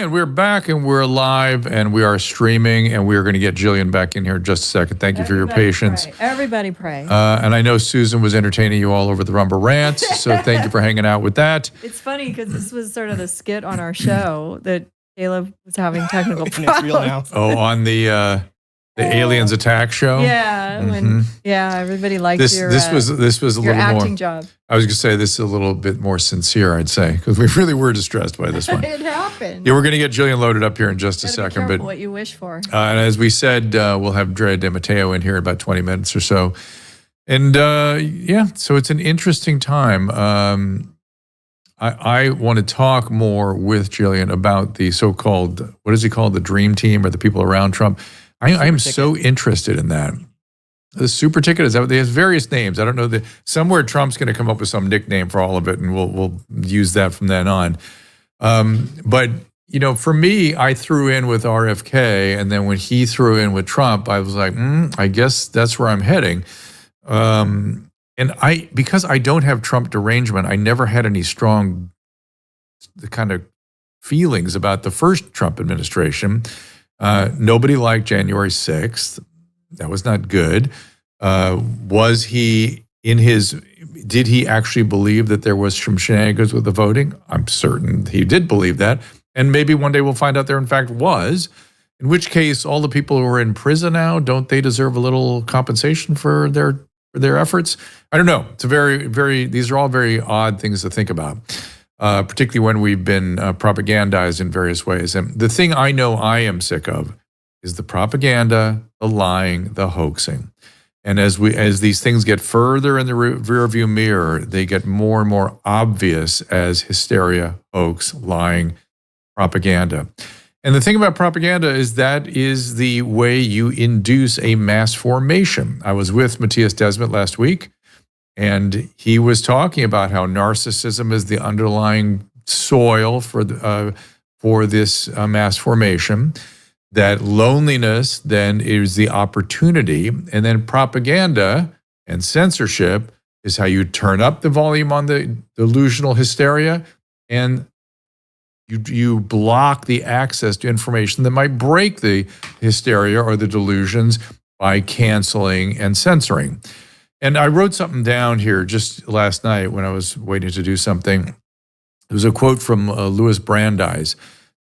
And we're back and we're live and we are streaming and we are going to get Jillian back in here in just a second. Thank you for your patience. Everybody pray. And I know Susan was entertaining you all over the Rumble Rants, so thank you for hanging out with that. It's funny because this was sort of the skit on our show that Caleb was having technical problems. It's real now. Oh, on the Aliens Attack show? Yeah. Everybody liked this was a little more acting job. I was going to say this is a little bit more sincere, I'd say, because we really were distressed by this one. It happened. Yeah, we're going to get Jillian loaded up here in just a second. But what you wish for. And as we said, we'll have Drea de Mato in here in about 20 minutes or so. And so it's an interesting time. I want to talk more with Jillian about the so-called, what is he called, the dream team or the people around Trump. I am so interested in that. The SuperTicket, is that what they have? Various names. I don't know. Somewhere Trump's going to come up with some nickname for all of it, and we'll use that from then on. But, for me, I threw in with RFK, and then when he threw in with Trump, I was like, I guess that's where I'm heading. And because I don't have Trump derangement, I never had any strong kind of feelings about the first Trump administration. Nobody liked January 6th. That was not good. Did he actually believe that there was some shenanigans with the voting? I'm certain he did believe that. And maybe one day we'll find out there in fact was. In which case, all the people who are in prison now, don't they deserve a little compensation for their efforts? I don't know. It's these are all very odd things to think about. Particularly when we've been propagandized in various ways. And the thing I know I am sick of is the propaganda, the lying, the hoaxing. And as these things get further in the rearview mirror, they get more and more obvious as hysteria, hoax, lying, propaganda. And the thing about propaganda is that is the way you induce a mass formation. I was with Matthias Desmet last week, and he was talking about how narcissism is the underlying soil for this mass formation, that loneliness then is the opportunity, and then propaganda and censorship is how you turn up the volume on the delusional hysteria, and you block the access to information that might break the hysteria or the delusions by canceling and censoring. And I wrote something down here just last night when I was waiting to do something. It was a quote from Louis Brandeis.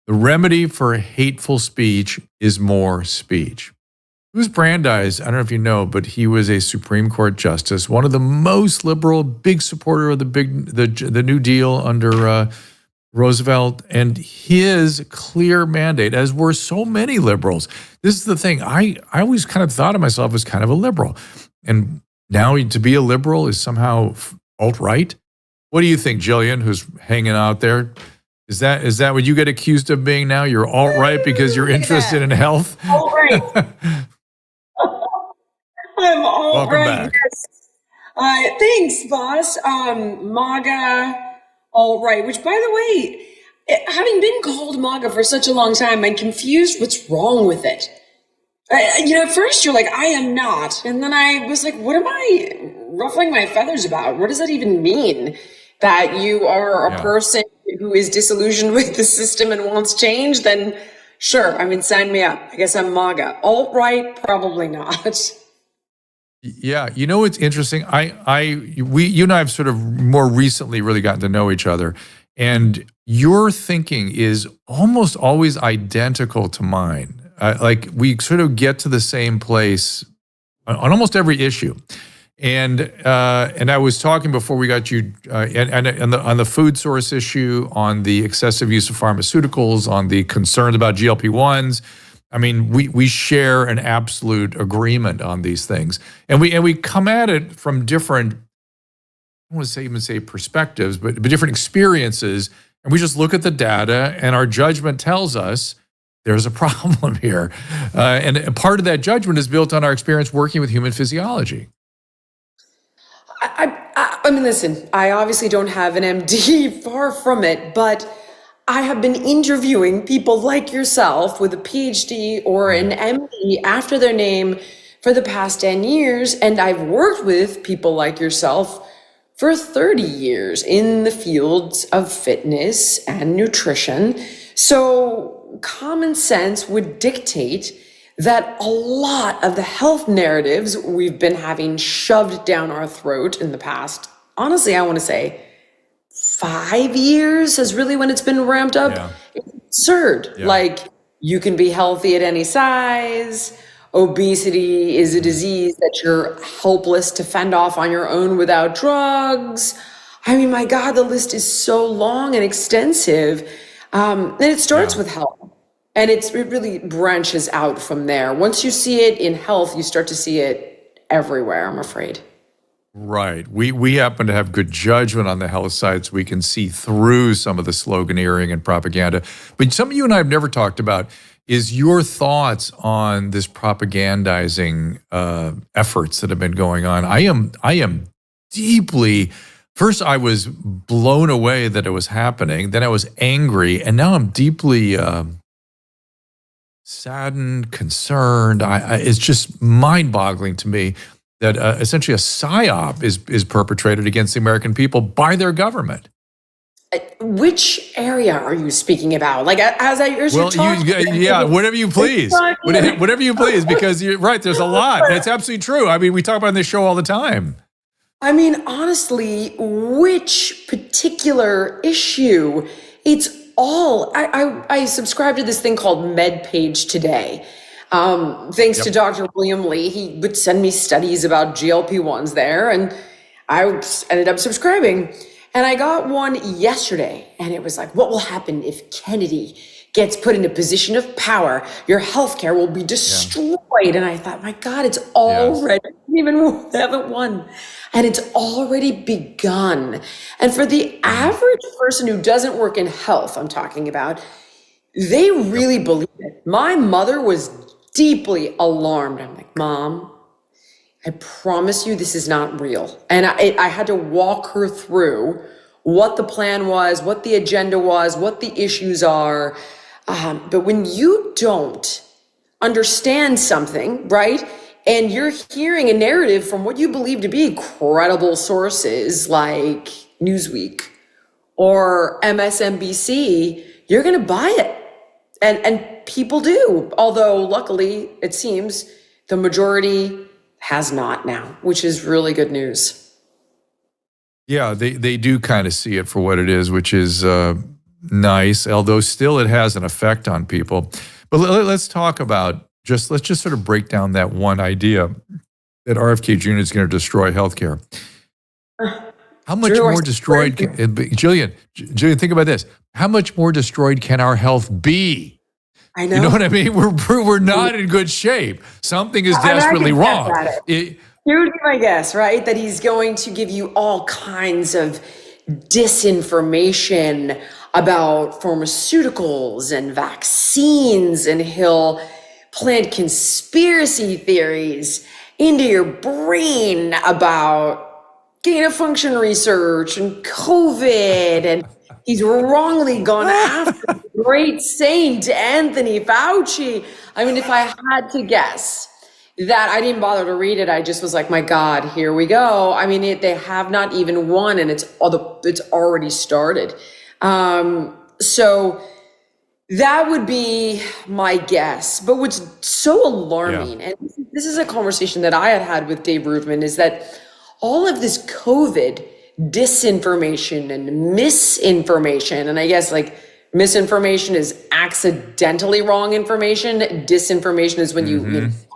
The remedy for hateful speech is more speech. Louis Brandeis, I don't know if you know, but he was a Supreme Court justice, one of the most liberal, big supporter of the New Deal under Roosevelt, and his clear mandate, as were so many liberals. This is the thing. I always kind of thought of myself as kind of a liberal. And now to be a liberal is somehow alt-right. What do you think, Jillian, who's hanging out there? Is that what you get accused of being now? You're alt-right because you're interested in health? Alt-right. I'm alt-right. Yes. Thanks, boss. MAGA, alt-right, which, by the way, having been called MAGA for such a long time, I'm confused what's wrong with it. At first you're like, I am not. And then I was like, what am I ruffling my feathers about? What does that even mean? That you are a person who is disillusioned with the system and wants change? Then sure, sign me up. I guess I'm MAGA. Alt-right, probably not. Yeah, it's interesting. You and I have sort of more recently really gotten to know each other. And your thinking is almost always identical to mine. Like we sort of get to the same place on almost every issue. And I was talking before we got you, on the food source issue, on the excessive use of pharmaceuticals, on the concerns about GLP-1s. We share an absolute agreement on these things, and we come at it from different, I don't want to even say perspectives, but different experiences, and we just look at the data, and our judgment tells us there's a problem here, and part of that judgment is built on our experience working with human physiology. Listen, I obviously don't have an MD, far from it, but I have been interviewing people like yourself with a PhD or an MD after their name for the past 10 years, and I've worked with people like yourself for 30 years in the fields of fitness and nutrition. So common sense would dictate that a lot of the health narratives we've been having shoved down our throat in the past, honestly, I want to say 5 years is really when it's been ramped up. Yeah. It's absurd. Yeah. Like, you can be healthy at any size. Obesity is a disease that you're helpless to fend off on your own without drugs. I mean, my God, the list is so long and extensive. And it starts with health. And it really branches out from there. Once you see it in health, you start to see it everywhere, I'm afraid. Right. We happen to have good judgment on the health side, so we can see through some of the sloganeering and propaganda. But something you and I have never talked about is your thoughts on this propagandizing efforts that have been going on. I am deeply, first I was blown away that it was happening, then I was angry, and now I'm deeply saddened, concerned. It's just mind-boggling to me that essentially a psyop is perpetrated against the American people by their government. Which area are you speaking about? Like, as you're talking? Yeah, whatever you please. Whatever you please, because you're right, there's a lot. That's absolutely true. I mean, we talk about it on this show all the time. I mean, honestly, which particular issue? It's all, I subscribe to this thing called MedPage Today. Thanks to Dr. William Lee, he would send me studies about GLP-1s there, and I ended up subscribing. And I got one yesterday, and it was like, what will happen if Kennedy gets put in a position of power? Your healthcare will be destroyed. And I thought, my God, it's already, they haven't won. And it's already begun. And for the average person who doesn't work in health, I'm talking about, they really believe it. My mother was deeply alarmed. I'm like, Mom, I promise you this is not real. And I had to walk her through what the plan was, what the agenda was, what the issues are. But when you don't understand something, right, and you're hearing a narrative from what you believe to be credible sources like Newsweek or MSNBC, you're going to buy it. And people do. Although luckily, it seems the majority has not now, which is really good news. Yeah, they do kind of see it for what it is, which is nice, although still it has an effect on people. But let's talk about, let's just sort of break down that one idea that RFK Jr. is going to destroy healthcare. How much more destroyed, Jillian, think about this. How much more destroyed can our health be? I know. You know what I mean? We're not in good shape. Something is desperately wrong. Here would be my guess, right? That he's going to give you all kinds of disinformation about pharmaceuticals and vaccines, and he'll plant conspiracy theories into your brain about gain of function research and COVID, and he's wrongly gone after the great Saint Anthony Fauci. I mean, if I had to guess, that I didn't bother to read it. I just was like, my God, here we go. I mean, they have not even won, and it's already started. So that would be my guess. But what's so alarming, and this is a conversation that I had with Dave Rubin, is that all of this COVID disinformation and misinformation, and I guess like misinformation is accidentally wrong information. Disinformation is when you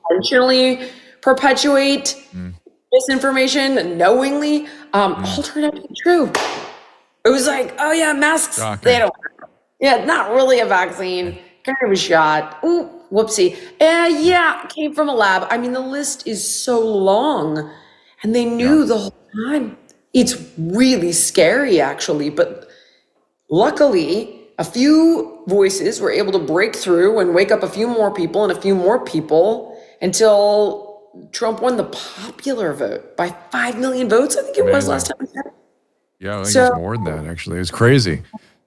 intentionally perpetuate misinformation knowingly. All turned out to be true. It was like, oh yeah, masks, they don't work. Yeah, not really a vaccine, kind of a shot. Ooh, whoopsie. Yeah, came from a lab. I mean, the list is so long, and they knew the whole time. It's really scary, actually, but luckily, a few voices were able to break through and wake up a few more people and a few more people until Trump won the popular vote by 5 million votes, I think it was last time I checked. Yeah, I think it's more than that, actually. It's crazy.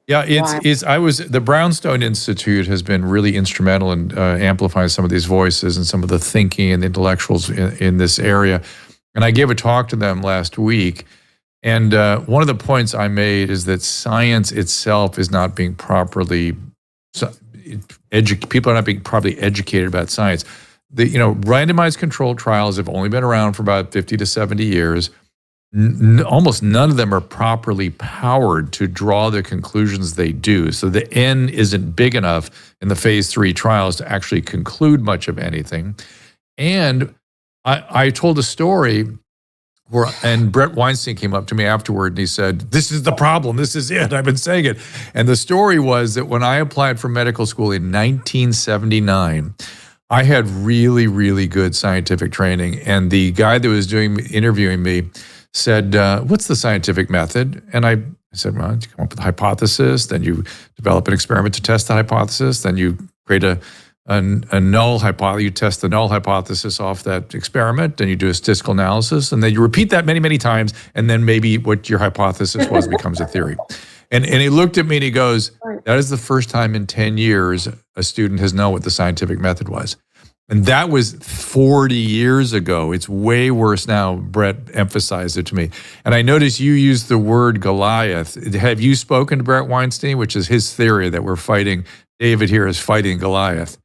Yeah, the Brownstone Institute has been really instrumental in amplifying some of these voices and some of the thinking and the intellectuals in this area. And I gave a talk to them last week. And one of the points I made is that science itself is not being properly, people are not being properly educated about science. The randomized controlled trials have only been around for about 50 to 70 years. Almost none of them are properly powered to draw the conclusions they do. So the N isn't big enough in the phase 3 trials to actually conclude much of anything. And I told a story and Brett Weinstein came up to me afterward and he said, "This is the problem. This is it. I've been saying it." And the story was that when I applied for medical school in 1979, I had really, really good scientific training. And the guy that was interviewing me said, "What's the scientific method?" And I said, "Well, you come up with a hypothesis, then you develop an experiment to test the hypothesis, then you create a null hypothesis, you test the null hypothesis off that experiment, then you do a statistical analysis, and then you repeat that many, many times, and then maybe what your hypothesis was becomes a theory." And he looked at me and he goes, "That is the first time in 10 years a student has known what the scientific method was." And that was 40 years ago. It's way worse now. Brett emphasized it to me. And I noticed you used the word Goliath. Have you spoken to Brett Weinstein, which is his theory that we're fighting, David here is fighting Goliath?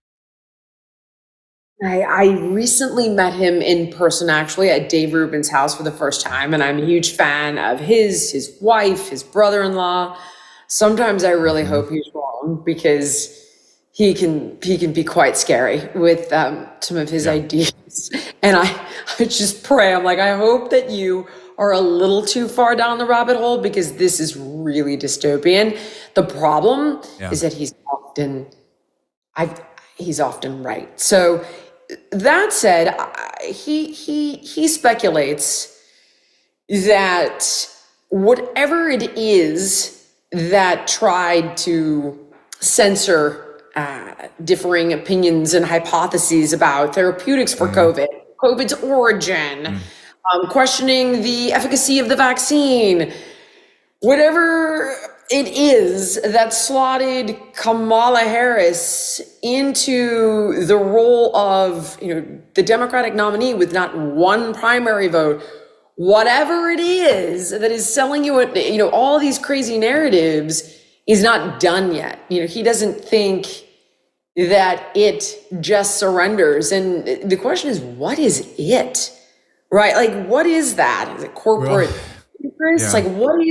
I recently met him in person, actually, at Dave Rubin's house for the first time. And I'm a huge fan of his wife, his brother-in-law. Sometimes I really hope he's wrong because he can be quite scary with some of his ideas. And I just pray, I'm like, I hope that you are a little too far down the rabbit hole because this is really dystopian. The problem is that he's often right. So that said, he speculates that whatever it is that tried to censor differing opinions and hypotheses about therapeutics for COVID's origin, questioning the efficacy of the vaccine, whatever it is that slotted Kamala Harris into the role of, the Democratic nominee with not one primary vote, whatever it is that is selling you, all these crazy narratives is not done yet. He doesn't think that it just surrenders. And the question is, what is it? Right? Like, what is that? Is it corporate interest? Like, what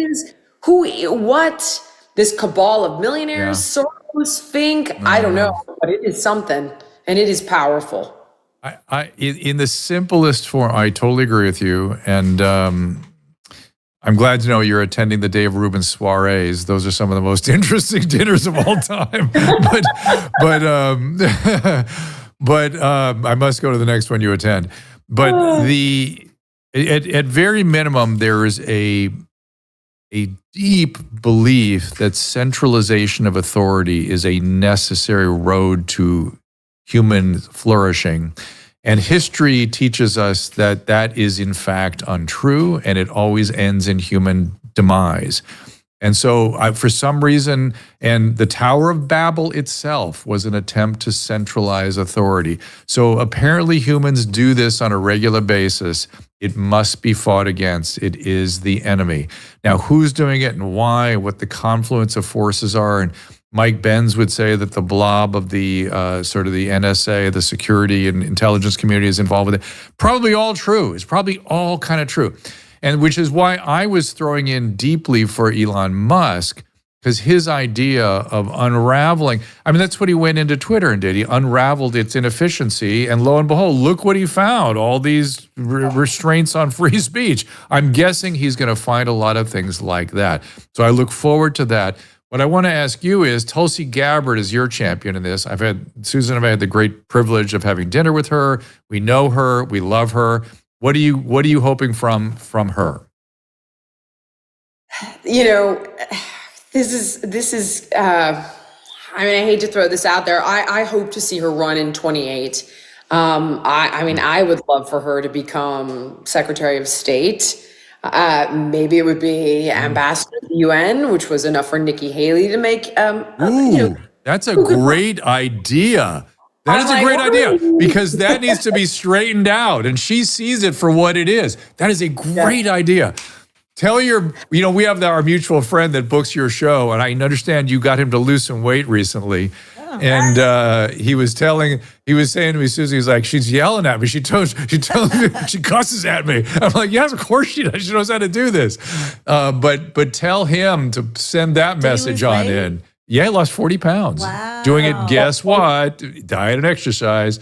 this cabal of millionaires, Soros, think? I don't know, but it is something, and it is powerful. In the simplest form, I totally agree with you. And I'm glad to know you're attending the Dave Rubin soirees. Those are some of the most interesting dinners of all time. But I must go to the next one you attend. But at very minimum, there is a deep belief that centralization of authority is a necessary road to human flourishing. And history teaches us that that is in fact untrue, and it always ends in human demise. And so for some reason, and the Tower of Babel itself was an attempt to centralize authority. So apparently humans do this on a regular basis. It must be fought against. It is the enemy. Now, who's doing it and why, what the confluence of forces are, and Mike Benz would say that the blob of the sort of the NSA, the security and intelligence community is involved with it. Probably all true. It's probably all kind of true. And which is why I was throwing in deeply for Elon Musk, because his idea of unraveling, that's what he went into Twitter and did. He unraveled its inefficiency, and lo and behold, look what he found, all these restraints on free speech. I'm guessing he's going to find a lot of things like that. So I look forward to that. What I want to ask you is, Tulsi Gabbard is your champion in this. Susan and I had the great privilege of having dinner with her. We know her, we love her. What are you hoping from her? This is I hate to throw this out there. I hope to see her run in 28. I would love for her to become Secretary of State. Maybe it would be ambassador to the UN, which was enough for Nikki Haley to make. That's a great idea. That is a great idea, because that needs to be straightened out, and she sees it for what it is. That is a great idea. Tell we have our mutual friend that books your show, and I understand you got him to lose some weight recently. And he was saying to me, Susie, he's like, she's yelling at me. She tells me, she cusses at me. I'm like, yes, of course she does. She knows how to do this. But tell him to send that message on in. Yeah, he lost 40 pounds. Wow. Doing it, guess what? Diet and exercise.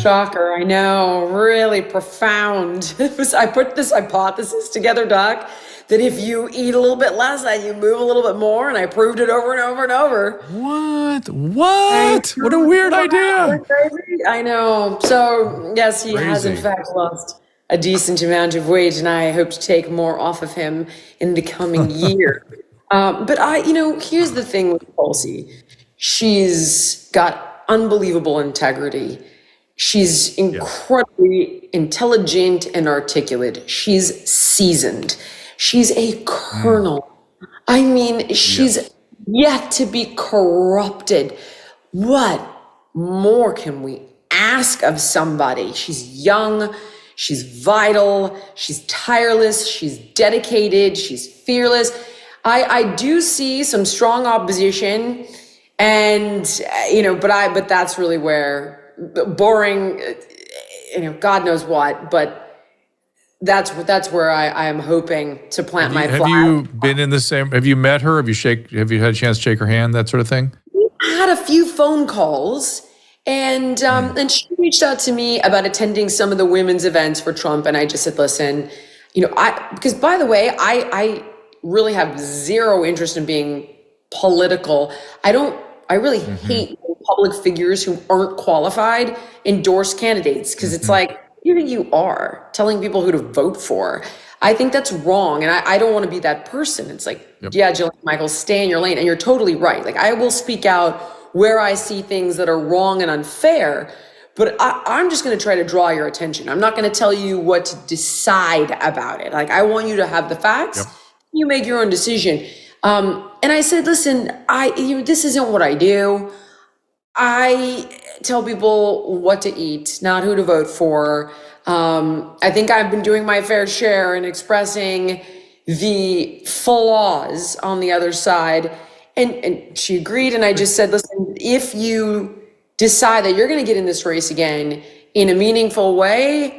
Shocker, I know. Really profound. I put this hypothesis together, Doc, that if you eat a little bit less and you move a little bit more, and I proved it over and over and over. What? What a weird idea. I know. So, yes, he has in fact lost a decent amount of weight, and I hope to take more off of him in the coming year. But here's the thing with Tulsi. She's got unbelievable integrity. She's incredibly intelligent and articulate. She's seasoned. She's a colonel. I mean, she's yet to be corrupted. What more can we ask of somebody? She's young, she's vital, she's tireless, she's dedicated, she's fearless. I do see some strong opposition, and but that's really where boring, God knows what, but that's where I am hoping to plant my flag. Have you been in the same? Have you met her? Have you had a chance to shake her hand? That sort of thing. We had a few phone calls, and she reached out to me about attending some of the women's events for Trump, and I just said, listen, because by the way, I really have zero interest in being political. I really hate public figures who aren't qualified endorse candidates, because it's like, here you are telling people who to vote for. I think that's wrong, and I don't want to be that person. It's like, yeah, Jillian Michael, stay in your lane, and you're totally right. Like, I will speak out where I see things that are wrong and unfair, but I'm just going to try to draw your attention. I'm not going to tell you what to decide about it. Like, I want you to have the facts. You make your own decision. And I said, listen, this isn't what I do. I tell people what to eat, not who to vote for. I think I've been doing my fair share in expressing the flaws on the other side. And she agreed. And I just said, listen, if you decide that you're going to get in this race again in a meaningful way,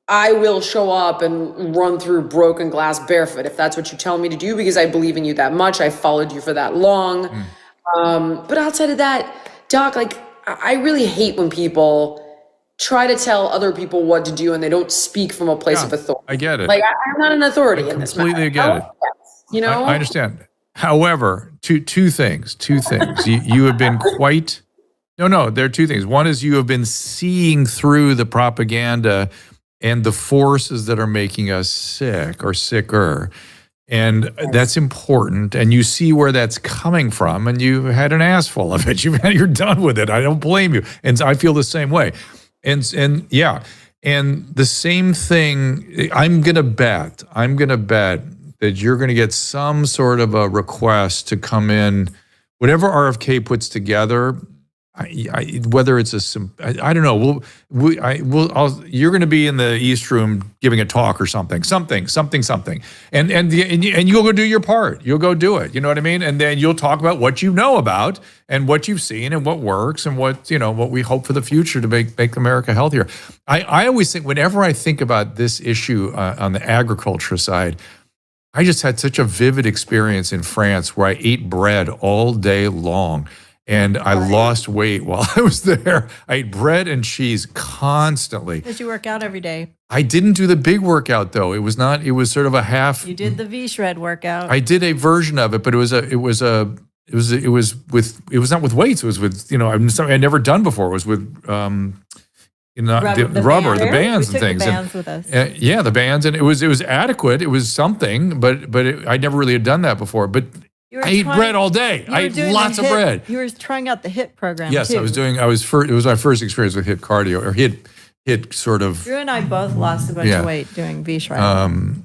I will show up and run through broken glass barefoot if that's what you tell me to do, because I believe in you that much. I followed you for that long. But outside of that, Doc, like, I really hate when people try to tell other people what to do and they don't speak from a place of authority. I get it. Like, I'm not an authority in this matter. Completely get it. I understand. However, two things. You have been quite... No, there are two things. One is you have been seeing through the propaganda and the forces that are making us sick or sicker. And that's important. And you see where that's coming from, and you had an ass full of it. You're done with it. I don't blame you. And I feel the same way. And the same thing, I'm going to bet that you're going to get some sort of a request to come in, whatever RFK puts together. Whether it's I don't know. You're going to be in the East Room giving a talk or something, and you'll go do your part. You'll go do it. You know what I mean? And then you'll talk about what you know about and what you've seen and what works and what we hope for the future to make America healthier. I always think, whenever I think about this issue on the agriculture side, I just had such a vivid experience in France where I ate bread all day long. And I lost weight while I was there. I ate bread and cheese constantly. Because you work out every day. I didn't do the big workout though. It was sort of a half. You did the V-shred workout. I did a version of it, but it was not with weights. It was with, something I'd never done before. It was with the bands and things. The bands with us. The bands, and it was adequate. It was something, but I never really had done that before. But I ate bread all day. I ate lots of bread. You were trying out the HIIT program. Yes, too. It was my first experience with HIIT cardio, or HIIT sort of. Drew and I both lost a bunch of weight doing V-shred.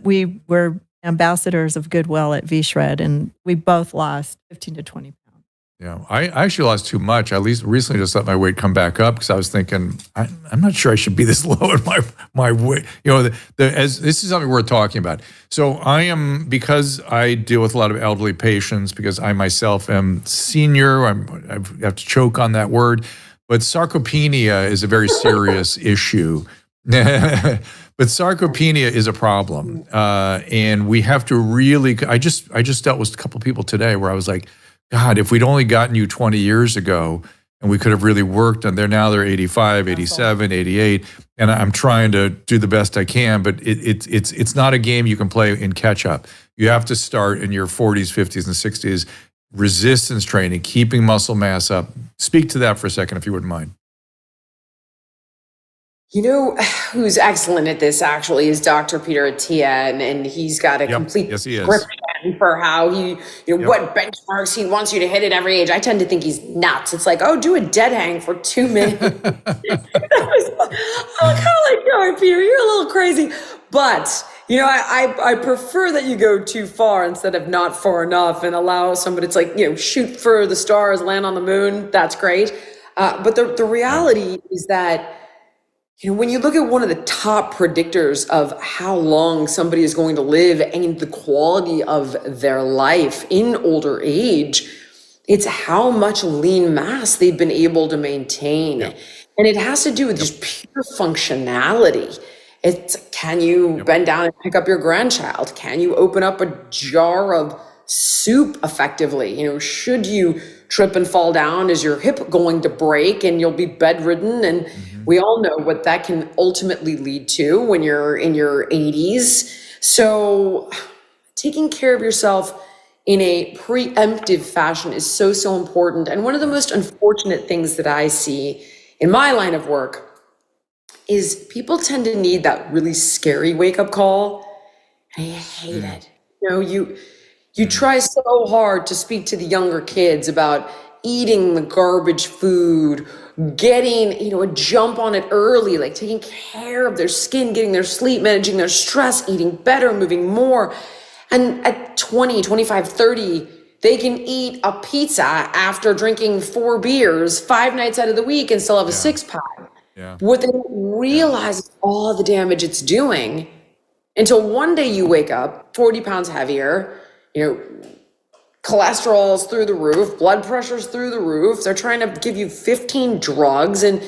We were ambassadors of Goodwill at V-shred, and we both lost 15 to 20 pounds. Yeah, I actually lost too much. I at least recently just let my weight come back up because I was thinking I'm not sure I should be this low in my weight. As this is something worth talking about. So I am, because I deal with a lot of elderly patients, because I myself am senior. I have to choke on that word, but sarcopenia is a very serious issue. But sarcopenia is a problem, and we have to really. I just dealt with a couple people today where I was like, God, if we'd only gotten you 20 years ago and we could have really worked on they're 85, 87, 88. And I'm trying to do the best I can, but it's not a game you can play in catch up. You have to start in your 40s, 50s, and 60s, resistance training, keeping muscle mass up. Speak to that for a second, if you wouldn't mind. You know who's excellent at this actually is Dr. Peter Attia, and he's got a complete description for how what benchmarks he wants you to hit at every age. I tend to think he's nuts. It's like, do a dead hang for 2 minutes. I'm kind of like, no, Peter, you're a little crazy. But, I prefer that you go too far instead of not far enough and allow somebody to shoot for the stars, land on the moon. That's great. But the reality is that, when you look at one of the top predictors of how long somebody is going to live and the quality of their life in older age, it's how much lean mass they've been able to maintain. Yeah. And it has to do with just pure functionality. It's, can you bend down and pick up your grandchild? Can you open up a jar of soup effectively? Should you trip and fall down? Is your hip going to break and you'll be bedridden? And we all know what that can ultimately lead to when you're in your 80s. So taking care of yourself in a preemptive fashion is so, so important. And one of the most unfortunate things that I see in my line of work is people tend to need that really scary wake-up call. I hate it. You try so hard to speak to the younger kids about eating the garbage food, getting, a jump on it early, like taking care of their skin, getting their sleep, managing their stress, eating better, moving more. And at 20, 25, 30, they can eat a pizza after drinking 4 beers 5 nights out of the week and still have a six-pack. Yeah. What they don't realize is all the damage it's doing until one day you wake up 40 pounds heavier, cholesterol's through the roof, blood pressure's through the roof. They're trying to give you 15 drugs. And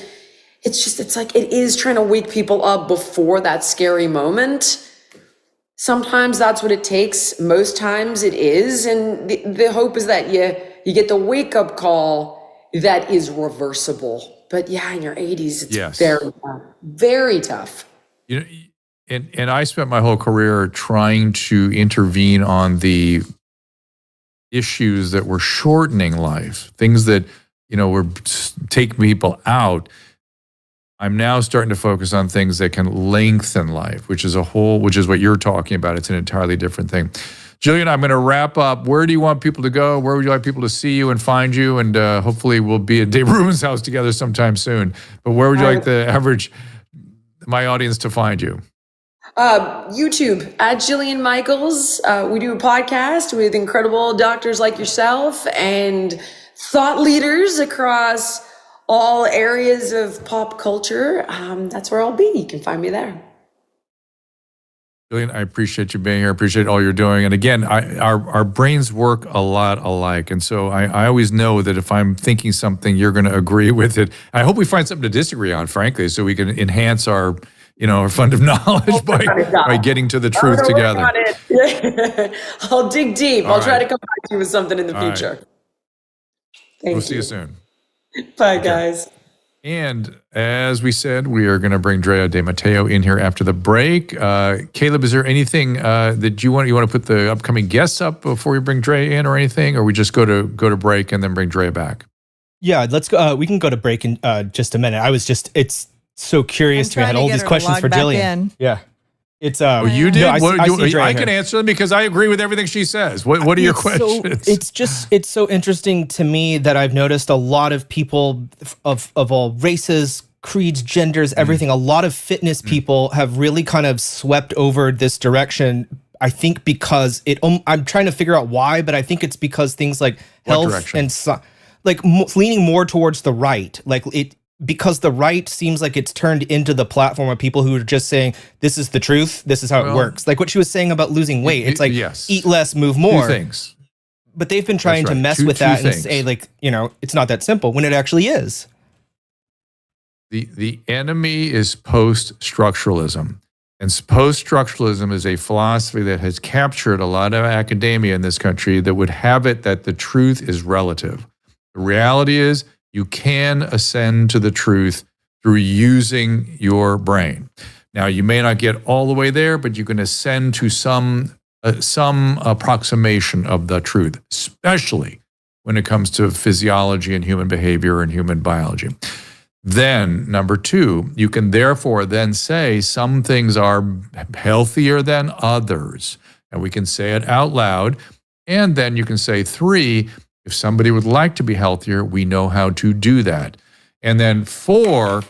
it's like, it is trying to wake people up before that scary moment. Sometimes that's what it takes. Most times it is. And the hope is that you get the wake up call that is reversible. But in your 80s, it's very tough. Very tough. And I spent my whole career trying to intervene on the issues that were shortening life, things that, were take people out. I'm now starting to focus on things that can lengthen life, which is what you're talking about. It's an entirely different thing. Jillian, I'm going to wrap up. Where do you want people to go? Where would you like people to see you and find you? And hopefully we'll be at Dave Rubin's house together sometime soon. But where would you like my audience to find you? YouTube at Jillian Michaels. We do a podcast with incredible doctors like yourself and thought leaders across all areas of pop culture. That's where I'll be. You can find me there. Jillian, I appreciate you being here. I appreciate all you're doing. And again, our brains work a lot alike. And so I always know that if I'm thinking something, you're going to agree with it. I hope we find something to disagree on, frankly, so we can enhance our fund of knowledge by getting to the truth together. I'll dig deep. I'll try to come back to you with something in the future. Thank you. We'll see you soon. Bye, guys. And as we said, we are going to bring Drea de Mato in here after the break. Caleb, is there anything that you want to put the upcoming guests up before we bring Drea in, or anything, or we just go to break and then bring Drea back? Yeah, let's go. We can go to break in just a minute. It's so curious to me. I had all these questions for Jillian. Yeah. It's you did. I can answer them because I agree with everything she says. What are your questions? It's so interesting to me that I've noticed a lot of people of all races, creeds, genders, everything. A lot of fitness people have really kind of swept over this direction. I think because I'm trying to figure out why, but I think it's because things like health and like leaning more towards the right, like it, because the right seems like it's turned into the platform of people who are just saying, this is the truth, this is how it works. Like what she was saying about losing weight. It's like, eat less, move more. Two things. But they've been trying to mess with that and say, like, you know, it's not that simple when it actually is. The enemy is post-structuralism. And post-structuralism is a philosophy that has captured a lot of academia in this country that would have it that the truth is relative. The reality is you can ascend to the truth through using your brain. Now, you may not get all the way there, but you can ascend to some approximation of the truth, especially when it comes to physiology and human behavior and human biology. Then, number two, you can therefore then say some things are healthier than others, and we can say it out loud. And then you can say, three, if somebody would like to be healthier, we know how to do that. And then four,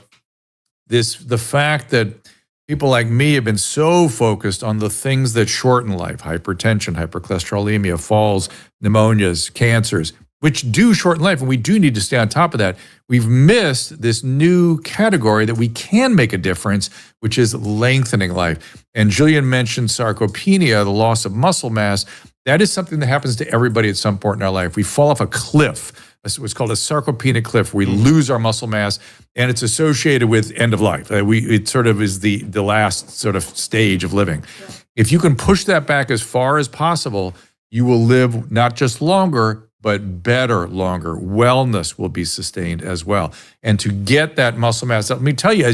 the fact that people like me have been so focused on the things that shorten life, hypertension, hypercholesterolemia, falls, pneumonias, cancers, which do shorten life, and we do need to stay on top of that. We've missed this new category that we can make a difference, which is lengthening life. And Jillian mentioned sarcopenia, the loss of muscle mass. That is something that happens to everybody at some point in our life. We fall off a cliff. It's what's called a sarcopenic cliff. We lose our muscle mass, and it's associated with end of life. It sort of is the last sort of stage of living. Yeah. If you can push that back as far as possible, you will live not just longer, but better longer. Wellness will be sustained as well. And to get that muscle mass, let me tell you,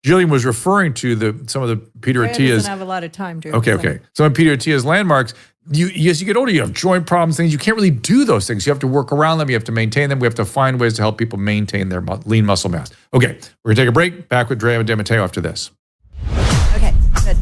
Jillian was referring to some of the Peter Attia's. Doesn't have a lot of time to. Okay. Some of Peter Attia's landmarks. As you get older, you have joint problems, things. You can't really do those things. You have to work around them. You have to maintain them. We have to find ways to help people maintain their lean muscle mass. Okay, we're gonna take a break. Back with Drea de Mato after this. Okay, good.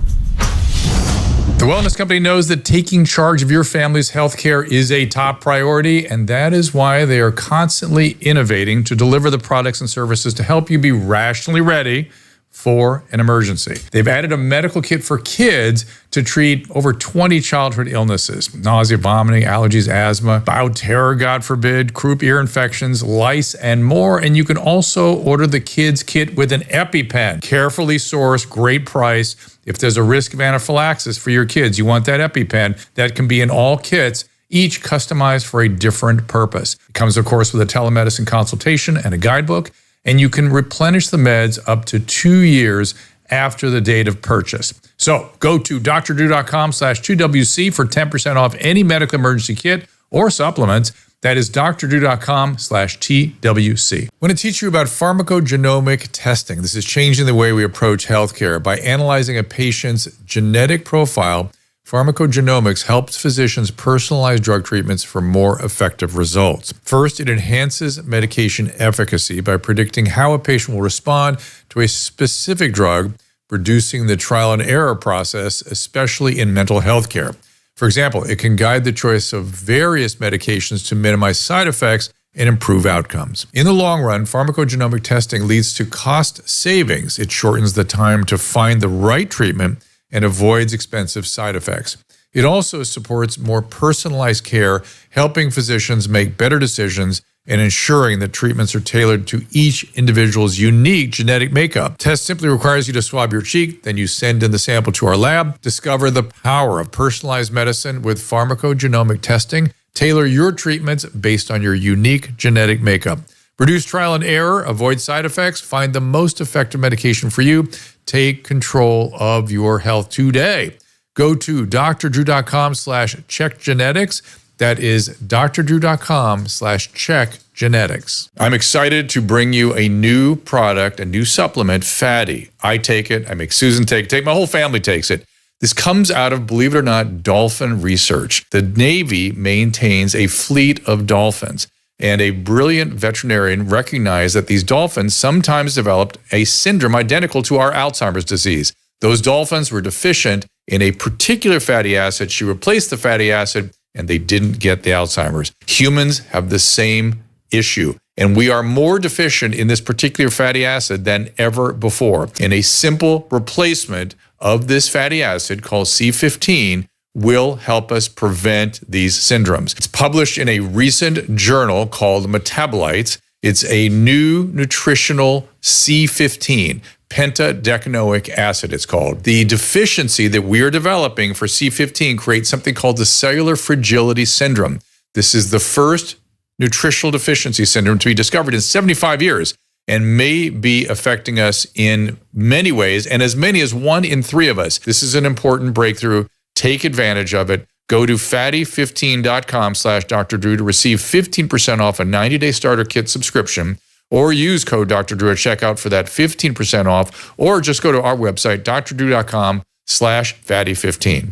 The Wellness Company knows that taking charge of your family's healthcare is a top priority, and that is why they are constantly innovating to deliver the products and services to help you be rationally ready for an emergency. They've added a medical kit for kids to treat over 20 childhood illnesses: nausea, vomiting, allergies, asthma, bioterror, God forbid, croup ear infections, lice, and more. And you can also order the kids kit with an EpiPen. Carefully sourced, great price. If there's a risk of anaphylaxis for your kids, you want that EpiPen. That can be in all kits, each customized for a different purpose. It comes, of course, with a telemedicine consultation and a guidebook, and you can replenish the meds up to 2 years after the date of purchase. So go to drdrew.com/2WC for 10% off any medical emergency kit or supplements. That is drdrew.com/TWC. I want to teach you about pharmacogenomic testing. This is changing the way we approach healthcare. By analyzing a patient's genetic profile, pharmacogenomics helps physicians personalize drug treatments for more effective results. First, it enhances medication efficacy by predicting how a patient will respond to a specific drug, reducing the trial and error process, especially in mental health care. For example, it can guide the choice of various medications to minimize side effects and improve outcomes. In the long run, pharmacogenomic testing leads to cost savings. It shortens the time to find the right treatment and avoids expensive side effects. It also supports more personalized care, helping physicians make better decisions and ensuring that treatments are tailored to each individual's unique genetic makeup. Test simply requires you to swab your cheek, then you send in the sample to our lab. Discover the power of personalized medicine with pharmacogenomic testing. Tailor your treatments based on your unique genetic makeup. Reduce trial and error, avoid side effects, find the most effective medication for you. Take control of your health today. Go to drdrew.com/checkgenetics. That is drdrew.com/checkgenetics. I'm excited to bring you a new product, a new supplement, Fatty. I take it. I make Susan take it. My whole family takes it. This comes out of, believe it or not, dolphin research. The Navy maintains a fleet of dolphins, and a brilliant veterinarian recognized that these dolphins sometimes developed a syndrome identical to our Alzheimer's disease. Those dolphins were deficient in a particular fatty acid. She replaced the fatty acid, and they didn't get the Alzheimer's. Humans have the same issue, and we are more deficient in this particular fatty acid than ever before. And a simple replacement of this fatty acid called C15 will help us prevent these syndromes. It's published in a recent journal called Metabolites. It's a new nutritional C15, pentadecanoic acid, it's called. The deficiency that we are developing for C15 creates something called the cellular fragility syndrome. This is the first nutritional deficiency syndrome to be discovered in 75 years and may be affecting us in many ways, and as many as 1 in 3 of us. This is an important breakthrough. Take advantage of it. Go to fatty15.com/Dr. Drew to receive 15% off a 90-day starter kit subscription, or use code Dr. Drew at checkout for that 15% off, or just go to our website, drdrew.com/fatty15.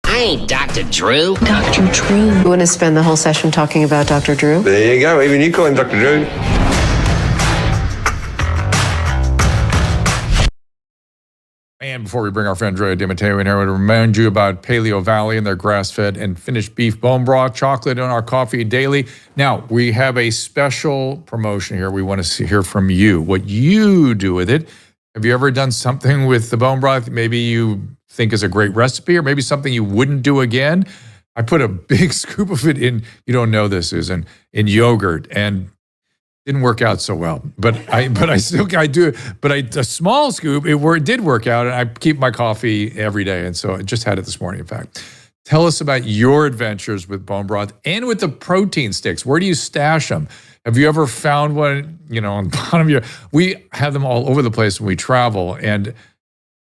I ain't Dr. Drew. Dr. Drew. You want to spend the whole session talking about Dr. Drew? There you go. Even you call him Dr. Drew. And before we bring our friend Drea de Mato in here, I want to remind you about Paleo Valley and their grass-fed and finished beef bone broth, chocolate in our coffee daily. Now, we have a special promotion here. We want to hear from you, what you do with it. Have you ever done something with the bone broth maybe you think is a great recipe, or maybe something you wouldn't do again? I put a big scoop of it in, you don't know this, Susan, in yogurt, and didn't work out so well, but I do. But a small scoop, it did work out, and I keep my coffee every day, and so I just had it this morning. In fact, tell us about your adventures with bone broth and with the protein sticks. Where do you stash them? Have you ever found one? On the bottom of your? We have them all over the place when we travel, and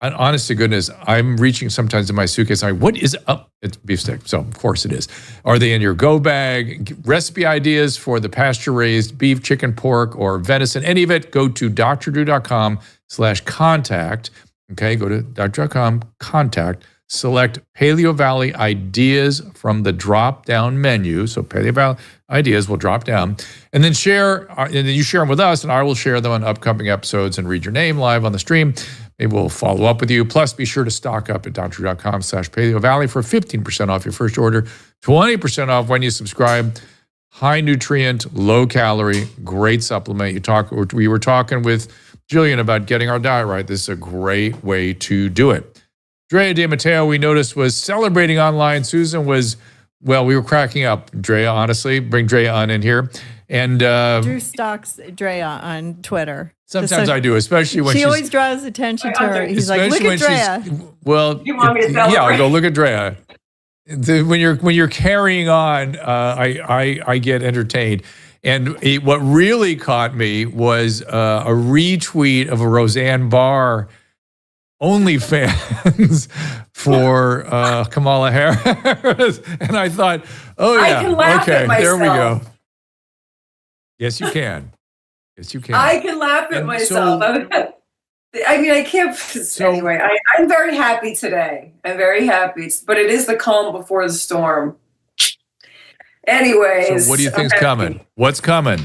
honest to goodness, I'm reaching sometimes in my suitcase. I'm like, what is up? It's beef stick. So of course it is. Are they in your go bag? Recipe ideas for the pasture-raised beef, chicken, pork, or venison, any of it, go to drdrew.com/contact. Okay, go to drdrew.com, contact, select Paleo Valley Ideas from the drop-down menu. So Paleo Valley Ideas will drop down. And then you share them with us, and I will share them on upcoming episodes and read your name live on the stream. Maybe we'll follow up with you. Plus, be sure to stock up at drdrew.com/Paleo Valley for 15% off your first order, 20% off when you subscribe. High nutrient, low calorie, great supplement. We were talking with Jillian about getting our diet right. This is a great way to do it. Drea de Mato, we noticed, was celebrating online. Susan was, well, we were cracking up. Drea, honestly, bring Drea on in here. And Drew stalks Drea on Twitter. Sometimes I do, especially when she always draws attention to her. He's like, look at Drea. Well, You want me to celebrate? Yeah, I'll go look at Drea. When you're carrying on, I get entertained. And what really caught me was a retweet of a Roseanne Barr OnlyFans for Kamala Harris. And I thought, oh yeah, I can laugh okay, at myself. there we go. Yes, you can. Yes, you can. I can laugh at And myself. I can't. Anyway, I'm very happy today. I'm very happy, but it is the calm before the storm. Anyways. So what do you think's coming? What's coming?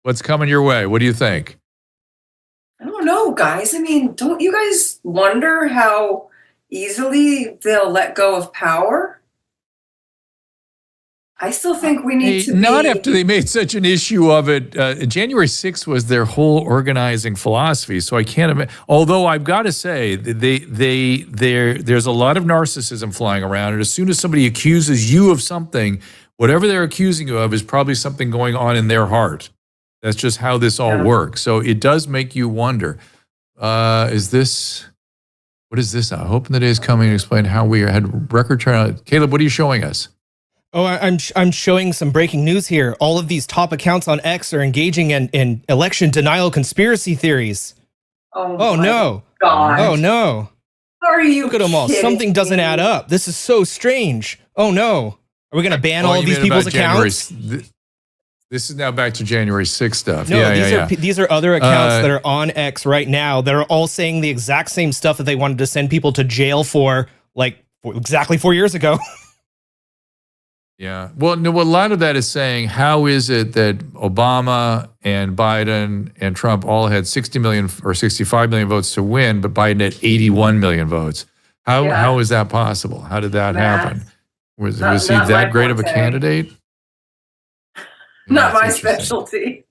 What's coming your way? What do you think? I don't know, guys. Don't you guys wonder how easily they'll let go of power? I still think we need to be... Not after they made such an issue of it. January 6th was their whole organizing philosophy, so I can't imagine. Although I've got to say, there's a lot of narcissism flying around, and as soon as somebody accuses you of something, whatever they're accusing you of is probably something going on in their heart. That's just how this all works. So it does make you wonder, what is this now? Hoping the day is coming to explain how we had record turnout. Caleb, what are you showing us? Oh, I'm showing some breaking news here. All of these top accounts on X are engaging in election denial conspiracy theories. Oh no. God. Oh no. Are you Look at them all. kidding Something doesn't me? add up. This is so strange. Oh no. Are we going to ban all of these people's accounts? This is now back to January 6th stuff. No, these are other accounts that are on X right now that are all saying the exact same stuff that they wanted to send people to jail for exactly 4 years ago. Yeah. Well, no, a lot of that is saying, how is it that Obama and Biden and Trump all had 60 million or 65 million votes to win, but Biden had 81 million votes? How is that possible? How did that happen? Was he that great of a candidate? Not my specialty.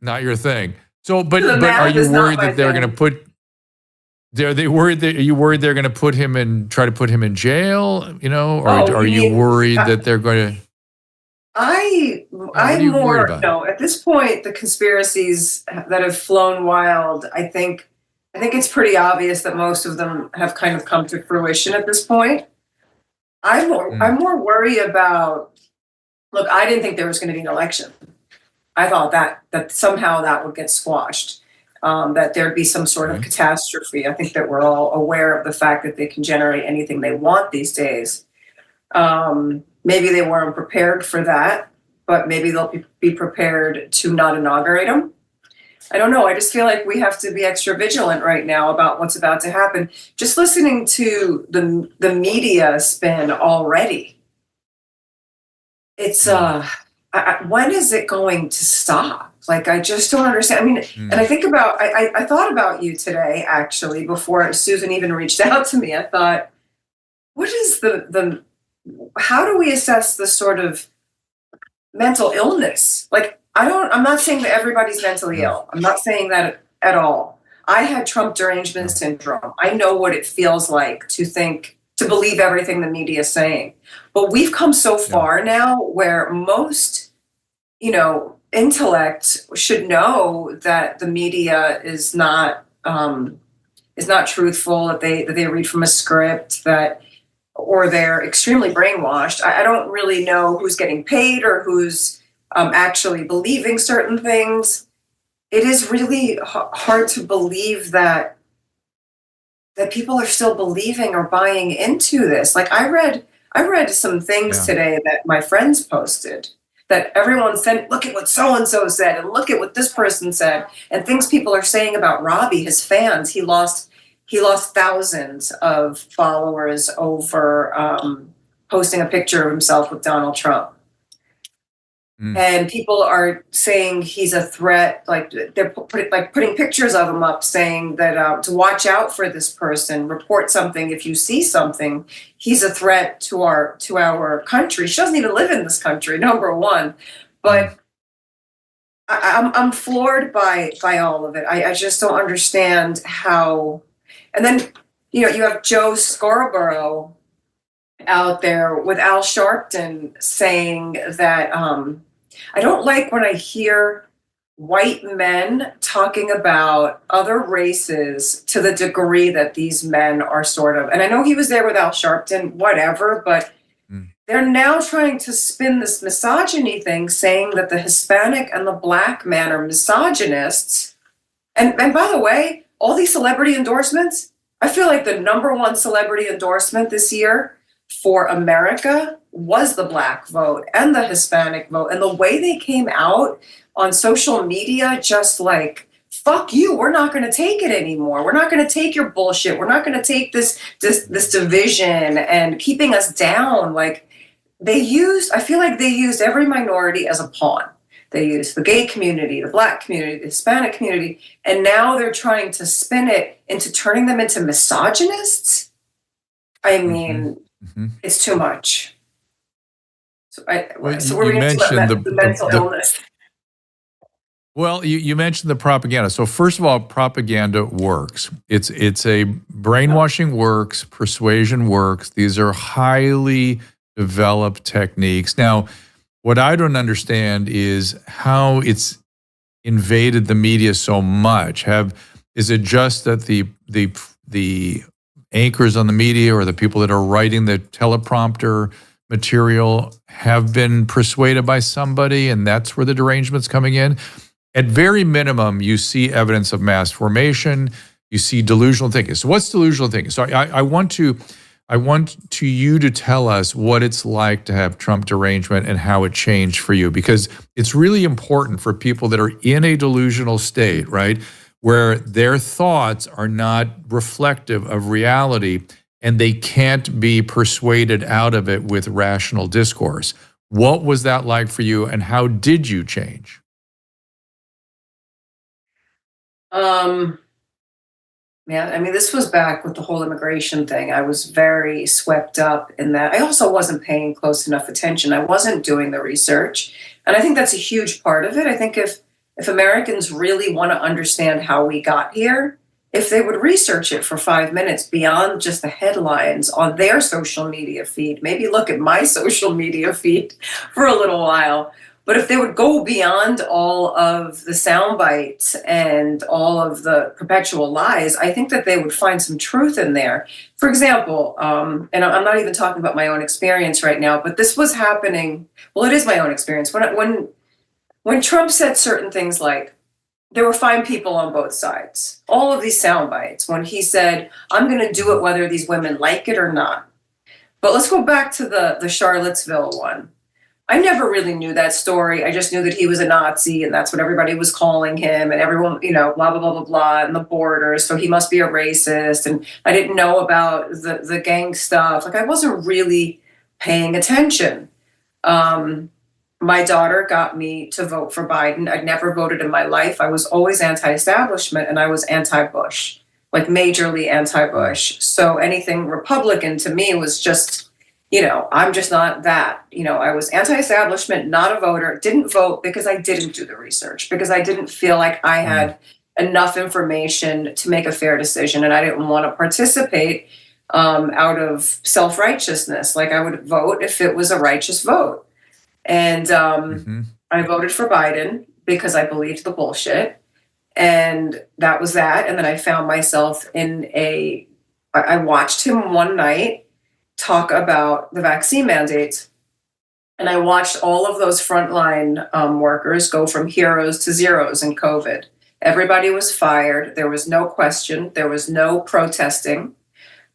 Not your thing. So, but The math are you is not worried my that they're thing. going to put? Are they worried are you worried they're going to try to put him in jail, or Oh, are you worried that they're going to? I'm more, no, at this point, the conspiracies that have flown wild, I think it's pretty obvious that most of them have kind of come to fruition at this point. I'm more worried about, look, I didn't think there was going to be an election. I thought that somehow that would get squashed, that there'd be some sort of catastrophe. I think that we're all aware of the fact that they can generate anything they want these days. Maybe they weren't prepared for that, but maybe they'll be prepared to not inaugurate them. I don't know. I just feel like we have to be extra vigilant right now about what's about to happen. Just listening to the media spin already, it's when is it going to stop? Like, I just don't understand. I mean, and I think about, I thought about you today, actually, before Susan even reached out to me. I thought, what is how do we assess the sort of mental illness? Like, I'm not saying that everybody's mentally ill. I'm not saying that at all. I had Trump derangement syndrome. I know what it feels like to believe everything the media is saying. But we've come so far now where most, intellect should know that the media is not truthful, that they read from a script, or they're extremely brainwashed. I don't really know who's getting paid or who's actually believing certain things. It is really hard to believe that people are still believing or buying into this. Like, I read some things today that my friends posted that everyone said, look at what so-and-so said, and look at what this person said, and things people are saying about Robbie, his fans. He lost thousands of followers over posting a picture of himself with Donald Trump. And people are saying he's a threat. Like, they're putting pictures of him up, saying that to watch out for this person, report something if you see something. He's a threat to our country. She doesn't even live in this country, number one. But I'm floored by all of it. I just don't understand how. And then, you have Joe Scarborough out there with Al Sharpton saying that I don't like when I hear white men talking about other races to the degree that these men are sort of, and I know he was there with Al Sharpton, whatever, but they're now trying to spin this misogyny thing, saying that the Hispanic and the black men are misogynists. And by the way, all these celebrity endorsements, I feel like the number one celebrity endorsement this year for America was the black vote and the Hispanic vote. And the way they came out on social media, just like, fuck you, we're not going to take it anymore. We're not going to take your bullshit. We're not going to take this division and keeping us down. Like, I feel like they used every minority as a pawn. They used the gay community, the black community, the Hispanic community, and now they're trying to spin it into turning them into misogynists. I mean, it's too much. So we're going to talk about the mental illness. Well, you mentioned the propaganda. So first of all, propaganda works. It's a brainwashing works, persuasion works. These are highly developed techniques. Now, what I don't understand is how it's invaded the media so much. Is it just that the anchors on the media or the people that are writing the teleprompter material have been persuaded by somebody, and that's where the derangement's coming in? At very minimum, you see evidence of mass formation. You see delusional thinking. So what's delusional thinking? So I want you to tell us what it's like to have Trump derangement and how it changed for you, because it's really important for people that are in a delusional state, right, where their thoughts are not reflective of reality and they can't be persuaded out of it with rational discourse. What was that like for you, and how did you change? Yeah, I mean, this was back with the whole immigration thing. I was very swept up in that. I also wasn't paying close enough attention. I wasn't doing the research. And I think that's a huge part of it. I think if Americans really want to understand how we got here, if they would research it for 5 minutes beyond just the headlines on their social media feed, maybe look at my social media feed for a little while. But if they would go beyond all of the sound bites and all of the perpetual lies, I think that they would find some truth in there. For example, and I'm not even talking about my own experience right now, but this was happening. Well, it is my own experience. When Trump said certain things like, there were fine people on both sides, all of these sound bites, when he said, I'm going to do it whether these women like it or not. But let's go back to the Charlottesville one. I never really knew that story. I just knew that he was a Nazi and that's what everybody was calling him, and everyone, blah, blah, blah, blah, blah, and the borders. So he must be a racist. And I didn't know about the gang stuff. Like, I wasn't really paying attention. My daughter got me to vote for Biden. I'd never voted in my life. I was always anti-establishment and I was anti-Bush, like majorly anti-Bush. So anything Republican to me was just, I'm just not that. I was anti-establishment, not a voter, didn't vote because I didn't do the research, because I didn't feel like I had enough information to make a fair decision, and I didn't want to participate out of self-righteousness. Like, I would vote if it was a righteous vote. And I voted for Biden because I believed the bullshit. And that was that. And then I found myself I watched him one night talk about the vaccine mandates. And I watched all of those frontline workers go from heroes to zeros in COVID. Everybody was fired. There was no question. There was no protesting.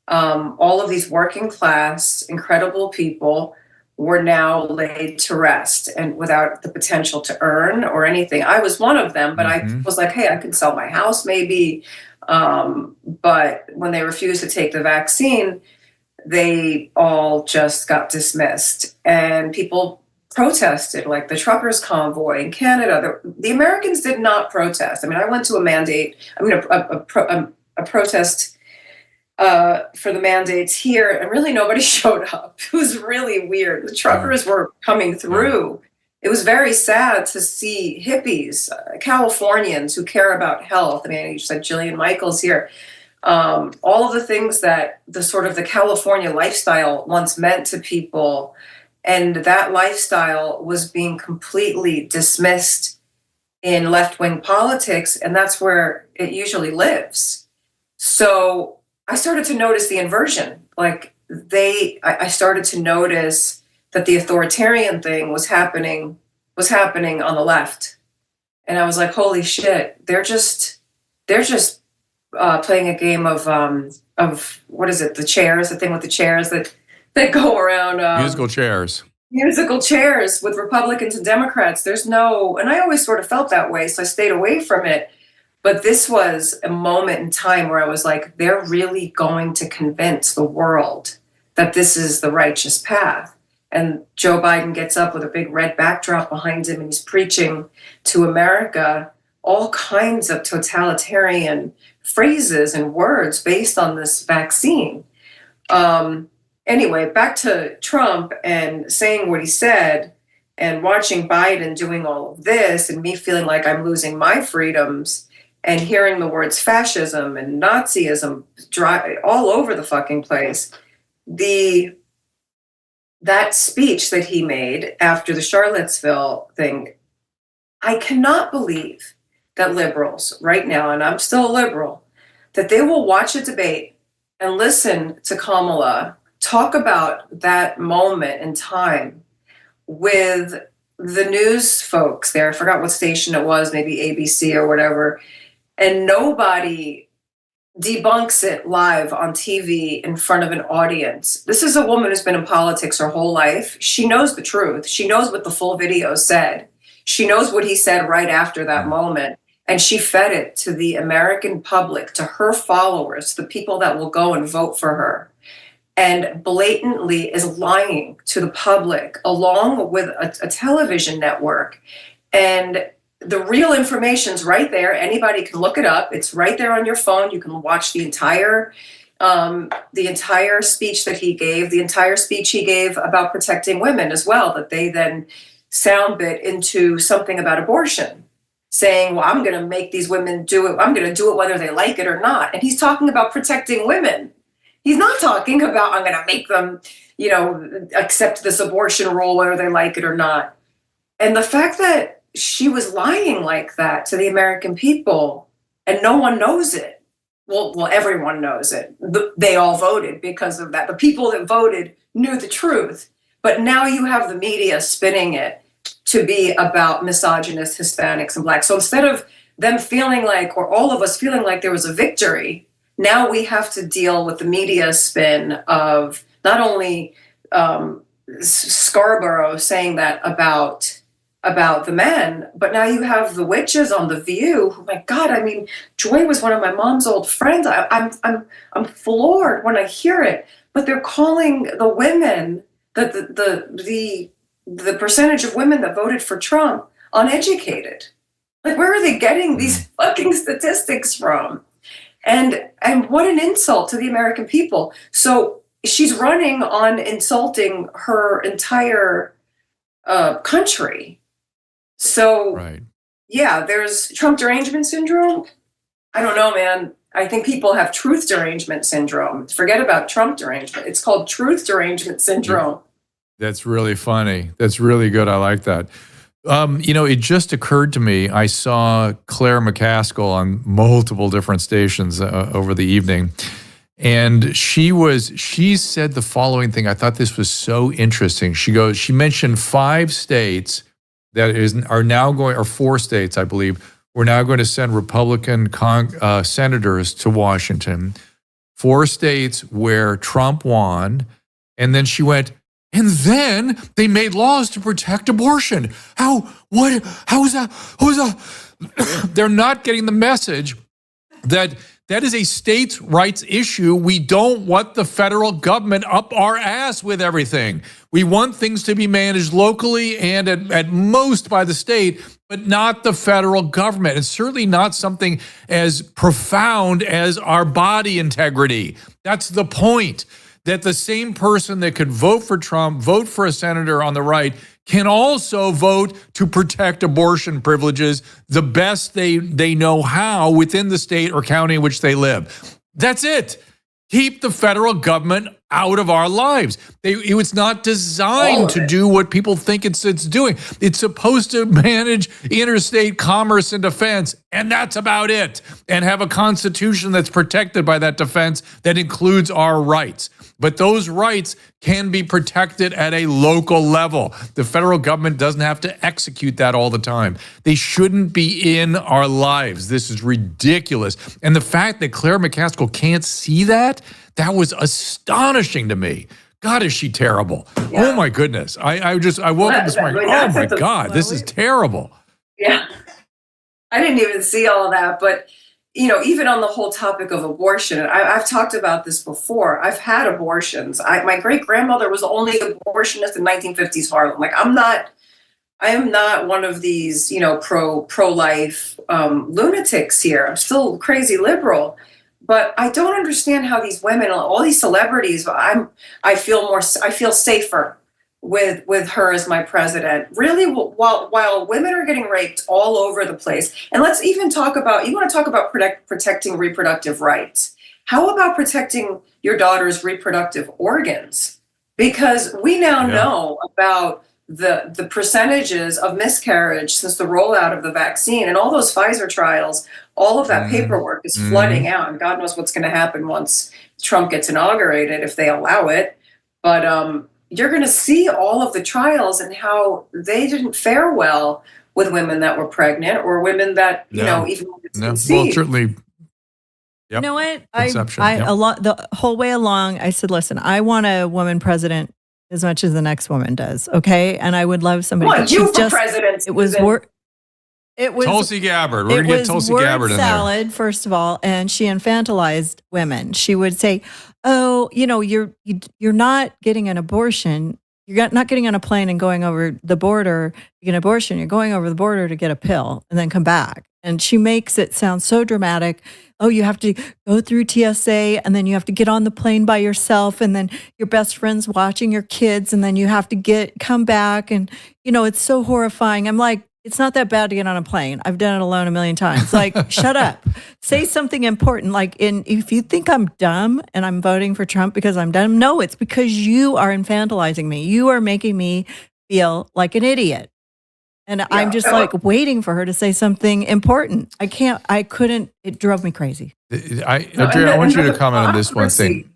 All of these working class, incredible people were now laid to rest and without the potential to earn or anything. I was one of them, but I was like, hey, I could sell my house maybe. But when they refused to take the vaccine, they all just got dismissed. And people protested, like the truckers' convoy in Canada. The Americans did not protest. I mean, I went to a protest for the mandates here, and really nobody showed up. It was really weird. The truckers were coming through. It was very sad to see hippies, Californians who care about health. I mean, you said Jillian Michaels here. All of the things that the sort of the California lifestyle once meant to people, and that lifestyle was being completely dismissed in left-wing politics, and that's where it usually lives. So I started to notice the inversion. Like I started to notice that the authoritarian thing was happening on the left. And I was like, holy shit, they're just playing a game of what is it? The chairs, the thing with the chairs that go around. Musical chairs. Musical chairs with Republicans and Democrats. And I always sort of felt that way, so I stayed away from it. But this was a moment in time where I was like, they're really going to convince the world that this is the righteous path. And Joe Biden gets up with a big red backdrop behind him, and he's preaching to America all kinds of totalitarian phrases and words based on this vaccine. Anyway, back to Trump and saying what he said, and watching Biden doing all of this, and me feeling like I'm losing my freedoms, and hearing the words fascism and Nazism all over the fucking place. That speech that he made after the Charlottesville thing, I cannot believe that liberals right now, and I'm still a liberal, that they will watch a debate and listen to Kamala talk about that moment in time with the news folks there. I forgot what station it was, maybe ABC or whatever. And nobody debunks it live on TV in front of an audience. This is a woman who's been in politics her whole life. She knows the truth. She knows what the full video said. She knows what he said right after that moment. And she fed it to the American public, to her followers, the people that will go and vote for her, and blatantly is lying to the public along with a television network. And the real information's right there. Anybody can look it up. It's right there on your phone. You can watch the entire speech that he gave, the entire speech he gave about protecting women as well, that they then sound bit into something about abortion. saying, well, I'm going to make these women do it. I'm going to do it whether they like it or not. And he's talking about protecting women. He's not talking about, I'm going to make them, accept this abortion rule whether they like it or not. And the fact that she was lying like that to the American people and no one knows it. Well, everyone knows it. They all voted because of that. The people that voted knew the truth. But now you have the media spinning it to be about misogynist Hispanics and Blacks. So instead of them feeling like, or all of us feeling like there was a victory, now we have to deal with the media spin of not only Scarborough saying that about the men, but now you have the witches on The View. Oh my God, I mean, Joy was one of my mom's old friends. I'm floored when I hear it. But they're calling the women, the percentage of women that voted for Trump, uneducated. Like, where are they getting these fucking statistics from? And what an insult to the American people. So she's running on insulting her entire country. So, Right. yeah, there's Trump derangement syndrome. I don't know, man. I think people have truth derangement syndrome. Forget about Trump derangement. It's called truth derangement syndrome. That's really funny. That's really good. I like that. It just occurred to me, I saw Claire McCaskill on multiple different stations over the evening. And she said the following thing. I thought this was so interesting. She mentioned 5 states are now going, or 4 states, I believe, we're now going to send Republican senators to Washington. 4 states where Trump won. And then she went, and then they made laws to protect abortion. How is that? They're not getting the message that is a states' rights issue. We don't want the federal government up our ass with everything. We want things to be managed locally and at most by the state, but not the federal government. It's certainly not something as profound as our body integrity. That's the point. That the same person that could vote for Trump, vote for a senator on the right, can also vote to protect abortion privileges the best they know how within the state or county in which they live. That's it. Keep the federal government out of our lives. It's not designed to do what people think it's doing. It's supposed to manage interstate commerce and defense, and that's about it. And have a constitution that's protected by that defense that includes our rights. But those rights can be protected at a local level. The federal government doesn't have to execute that all the time. They shouldn't be in our lives. This is ridiculous. And the fact that Claire McCaskill can't see that was astonishing to me. God, is she terrible. Yeah. Oh my goodness. I woke up this morning, oh my God, this is terrible. Yeah. I didn't even see all that, but even on the whole topic of abortion, I've talked about this before. I've had abortions. My great-grandmother was the only abortionist in 1950s Harlem. Like, I am not one of these, pro-life lunatics here. I'm still crazy liberal. But I don't understand how these women, all these celebrities, I feel safer with her as my president. Really, while women are getting raped all over the place, and let's even talk about, you want to talk about protecting reproductive rights. How about protecting your daughter's reproductive organs? Because we now know about the percentages of miscarriage since the rollout of the vaccine and all those Pfizer trials. All of that paperwork is flooding out, and God knows what's going to happen once Trump gets inaugurated, if they allow it. But you're going to see all of the trials and how they didn't fare well with women that were pregnant or women that, even conceived. Well, certainly. Yep. You know what? Conception, the whole way along, I said, listen, I want a woman president as much as the next woman does. Okay. And I would love somebody. Well, you for president. It was Tulsi Gabbard. We're going to get Tulsi Gabbard in there. Salad, first of all, and she infantilized women. She would say, "Oh, you're not getting an abortion. You're not getting on a plane and going over the border to get an abortion. You're going over the border to get a pill and then come back." And she makes it sound so dramatic. Oh, you have to go through TSA and then you have to get on the plane by yourself and then your best friend's watching your kids and then you have to come back and it's so horrifying. I'm like, it's not that bad to get on a plane. I've done it alone a million times. Like, shut up. Say something important. Like, if you think I'm dumb and I'm voting for Trump because I'm dumb, no, it's because you are infantilizing me. You are making me feel like an idiot. And I'm just like waiting for her to say something important. I couldn't, it drove me crazy. Drea, I want you to comment on this one thing.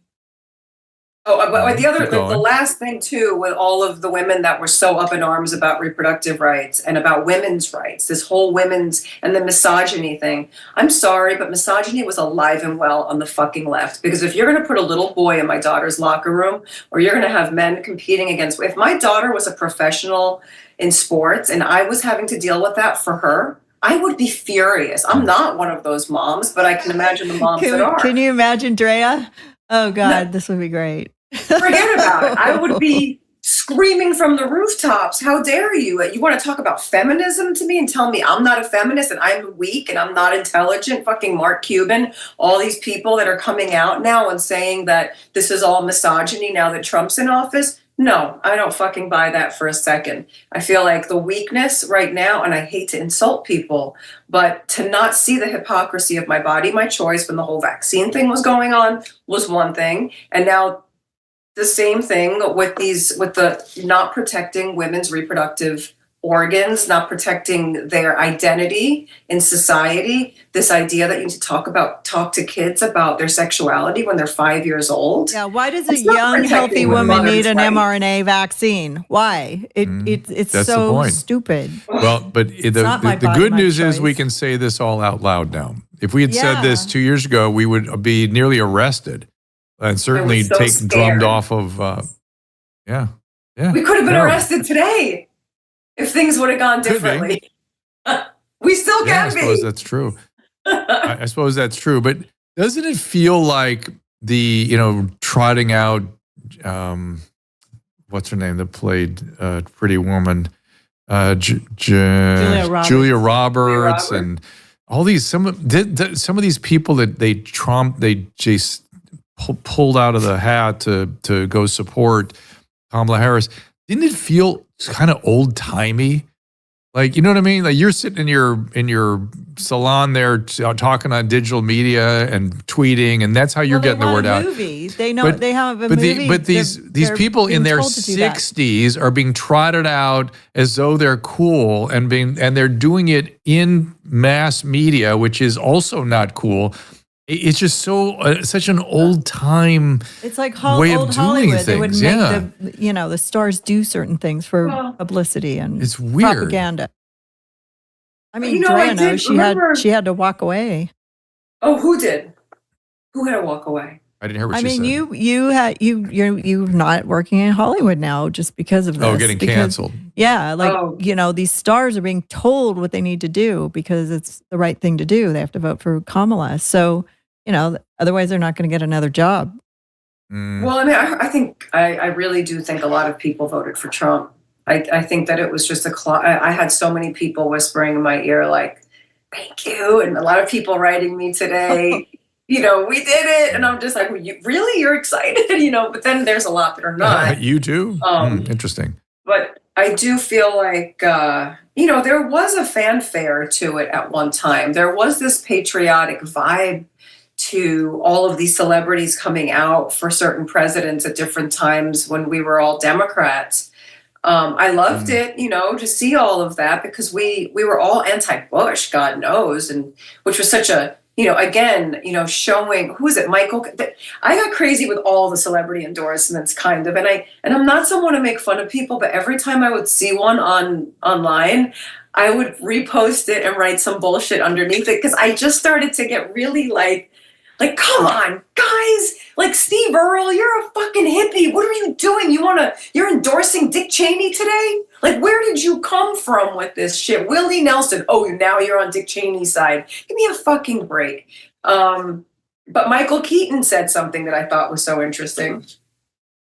Oh, but the last thing too, with all of the women that were so up in arms about reproductive rights and about women's rights, this whole women's and the misogyny thing. I'm sorry, but misogyny was alive and well on the fucking left. Because if you're going to put a little boy in my daughter's locker room, or you're going to have men competing against, if my daughter was a professional in sports and I was having to deal with that for her, I would be furious. I'm not one of those moms, but I can imagine the moms that are. Can you imagine, Drea? Oh God, this would be great. Forget about it. I would be screaming from the rooftops. How dare you? You want to talk about feminism to me and tell me I'm not a feminist and I'm weak and I'm not intelligent? Fucking Mark Cuban, all these people that are coming out now and saying that this is all misogyny now that Trump's in office. No, I don't fucking buy that for a second. I feel like the weakness right now, and I hate to insult people, but to not see the hypocrisy of my body, my choice when the whole vaccine thing was going on was one thing. And now the same thing with the not protecting women's reproductive organs, not protecting their identity in society. This idea that you need to talk to kids about their sexuality when they're 5 years old. Yeah, why does a young, healthy woman need an mRNA vaccine? Why? It's so stupid. Well, but the good news is we can say this all out loud now. If we had said this 2 years ago, we would be nearly arrested and certainly drummed off of. We could have been arrested today if things would have gone differently. We still can be. I suppose that's true. I suppose that's true. But doesn't it feel like trotting out, what's her name that played Pretty Woman? Julia Roberts and all these, some of these people that they just pulled out of the hat to go support Kamala Harris. Didn't it feel kind of old timey? Like, you know what I mean? Like you're sitting in your salon there talking on digital media and tweeting, and that's how you're getting the word out. They know they have a movie. But these people in their 60s are being trotted out as though they're cool and they're doing it in mass media, which is also not cool. It's just such an old time. It's like way of old doing Hollywood. things. They would make the stars do certain things for publicity and it's weird propaganda. I mean, Drea knows she had to walk away. Oh, who did? Who had to walk away? I didn't hear what she said. You're not working in Hollywood now just because of this. Oh, getting canceled. Yeah, these stars are being told what they need to do because it's the right thing to do. They have to vote for Kamala. So, otherwise they're not going to get another job. Well, I mean, I really do think a lot of people voted for Trump. I think that it was just I had so many people whispering in my ear, like, thank you. And a lot of people writing me today, we did it. And I'm just like, you're excited, but then there's a lot that are not. You too? Interesting. But I do feel like, there was a fanfare to it at one time. There was this patriotic vibe to all of these celebrities coming out for certain presidents at different times when we were all Democrats. I loved it, to see all of that because we were all anti-Bush, God knows, and which was such a, showing, who is it, Michael? I got crazy with all the celebrity endorsements, kind of, and I'm not someone to make fun of people, but every time I would see one online, I would repost it and write some bullshit underneath it because I just started to get really like, come on, guys, like Steve Earle, you're a fucking hippie. What are you doing? You're endorsing Dick Cheney today? Like, where did you come from with this shit? Willie Nelson, oh, now you're on Dick Cheney's side. Give me a fucking break. But Michael Keaton said something that I thought was so interesting.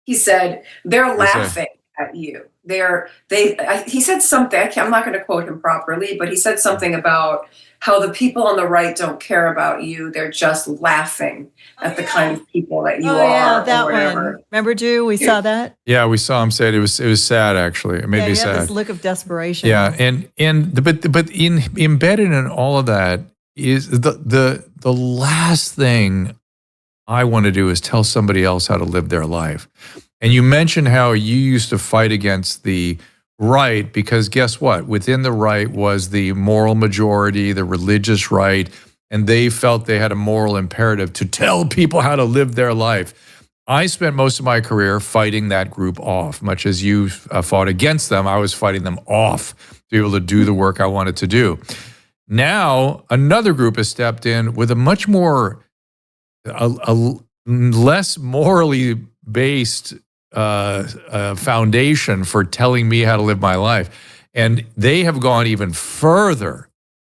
He said, they're laughing at you. He said something, I'm not going to quote him properly, but he said something about how the people on the right don't care about you. They're just laughing at the kind of people that you are. Yeah, that or whatever. one. Remember, Drew? We saw that. Yeah, we saw him say it. It was sad, actually. It made me He sad. had this look of desperation. Yeah, but embedded in all of that is the last thing I want to do is tell somebody else how to live their life. And you mentioned how you used to fight against the right because guess what? Within the right was the moral majority, the religious right, and they felt they had a moral imperative to tell people how to live their life. I spent most of my career fighting that group off. Much as you fought against them, I was fighting them off to be able to do the work I wanted to do. Now, another group has stepped in with a much more, a less morally based foundation for telling me how to live my life. And they have gone even further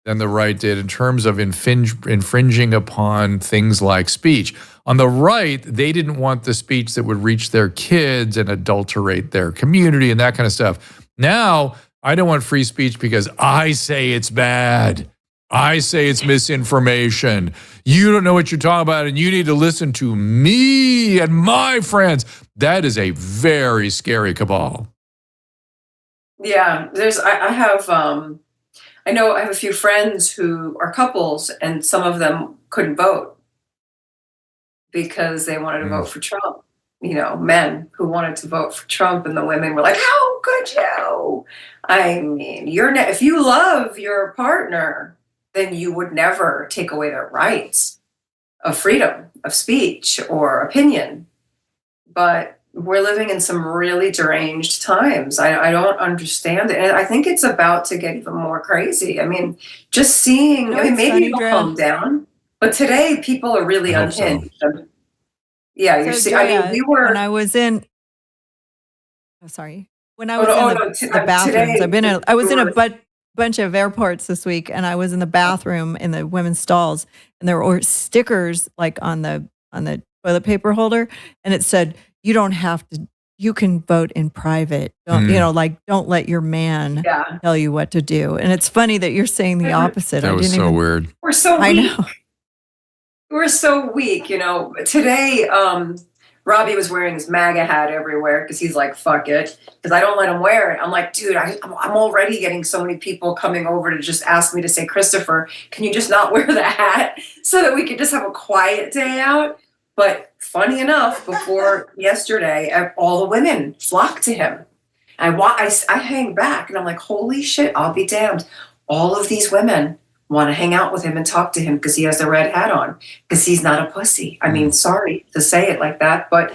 than the right did in terms of infringing upon things like speech. On the right, they didn't want the speech that would reach their kids and adulterate their community and that kind of stuff. Now, I don't want free speech because I say it's bad. I say it's misinformation. You don't know what you're talking about, and you need to listen to me and my friends. That is a very scary cabal. Yeah, I know I have a few friends who are couples, and some of them couldn't vote because they wanted to vote for Trump. You know, men who wanted to vote for Trump, and the women were like, "How could you?" I mean, if you love your partner, then you would never take away their rights of freedom of speech or opinion. But we're living in some really deranged times. I don't understand it. And I think it's about to get even more crazy. I mean, just seeing, maybe it'll calm down. But today, people are really unhinged. So. Yeah, you're seeing, we were. When I was in, when I was in the bathrooms, today, I was in a bunch of airports this week, and I was in the bathroom in the women's stalls, and there were stickers like on the toilet paper holder, and it said, "You don't have to. You can vote in private. Don't don't let your man tell you what to do." And it's funny that you're saying the opposite. That was so weird. We're so weak. I know. We're so weak. Today, Robbie was wearing his MAGA hat everywhere because he's like, "Fuck it," because I don't let him wear it. I'm like, dude, I'm already getting so many people coming over to just ask me to say, "Christopher, can you just not wear the hat so that we can just have a quiet day out?" But funny enough, before yesterday, all the women flocked to him. I hang back and I'm like, holy shit, I'll be damned. All of these women want to hang out with him and talk to him because he has the red hat on, because he's not a pussy. I mean, sorry to say it like that, but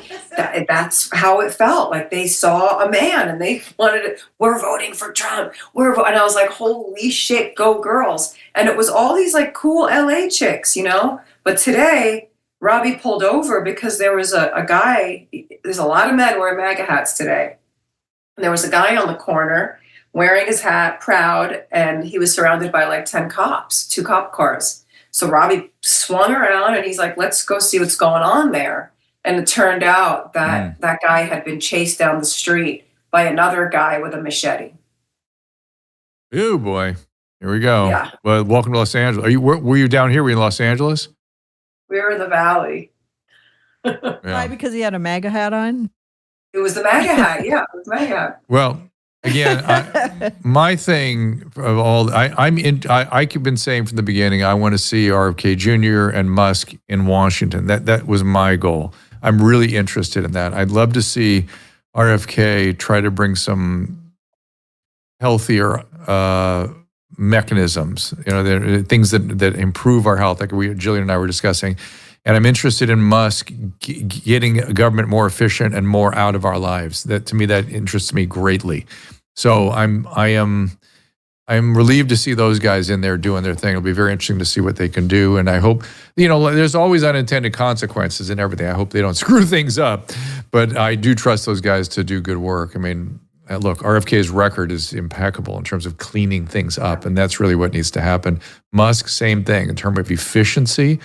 that's how it felt. Like they saw a man and they wanted it. We're voting for Trump. And I was like, holy shit, go girls. And it was all these like cool LA chicks, But today, Robbie pulled over because there was a guy. There's a lot of men wearing MAGA hats today. And there was a guy on the corner wearing his hat, proud, and he was surrounded by like 10 cops, 2 cop cars. So Robbie swung around and he's like, let's go see what's going on there. And it turned out that that guy had been chased down the street by another guy with a machete. Oh boy. Here we go. Yeah. Well, welcome to Los Angeles. Were you down here? Were you in Los Angeles? We were in the Valley. Why? Because he had a MAGA hat on? It was the MAGA hat. Yeah, it was MAGA hat. Well, again, my thing of all, I've been saying from the beginning, I want to see RFK Jr. and Musk in Washington. That was my goal. I'm really interested in that. I'd love to see RFK try to bring some healthier mechanisms, things that improve our health, like Jillian and I were discussing. And I'm interested in Musk getting government more efficient and more out of our lives. To me, that interests me greatly. So I am relieved to see those guys in there doing their thing. It'll be very interesting to see what they can do. And I hope, there's always unintended consequences in everything. I hope they don't screw things up. But I do trust those guys to do good work. I mean, look, RFK's record is impeccable in terms of cleaning things up. And that's really what needs to happen. Musk, same thing. In terms of efficiency,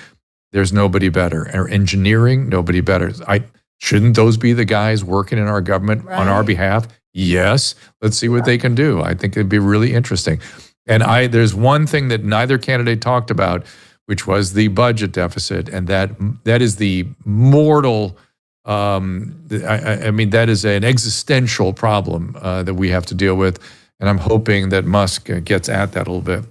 there's nobody better. Or engineering, nobody better. Shouldn't those be the guys working in our government on our behalf? Yes, let's see what they can do. I think it'd be really interesting. And there's one thing that neither candidate talked about, which was the budget deficit, and that is the mortal. I mean, that is an existential problem that we have to deal with, and I'm hoping that Musk gets at that a little bit.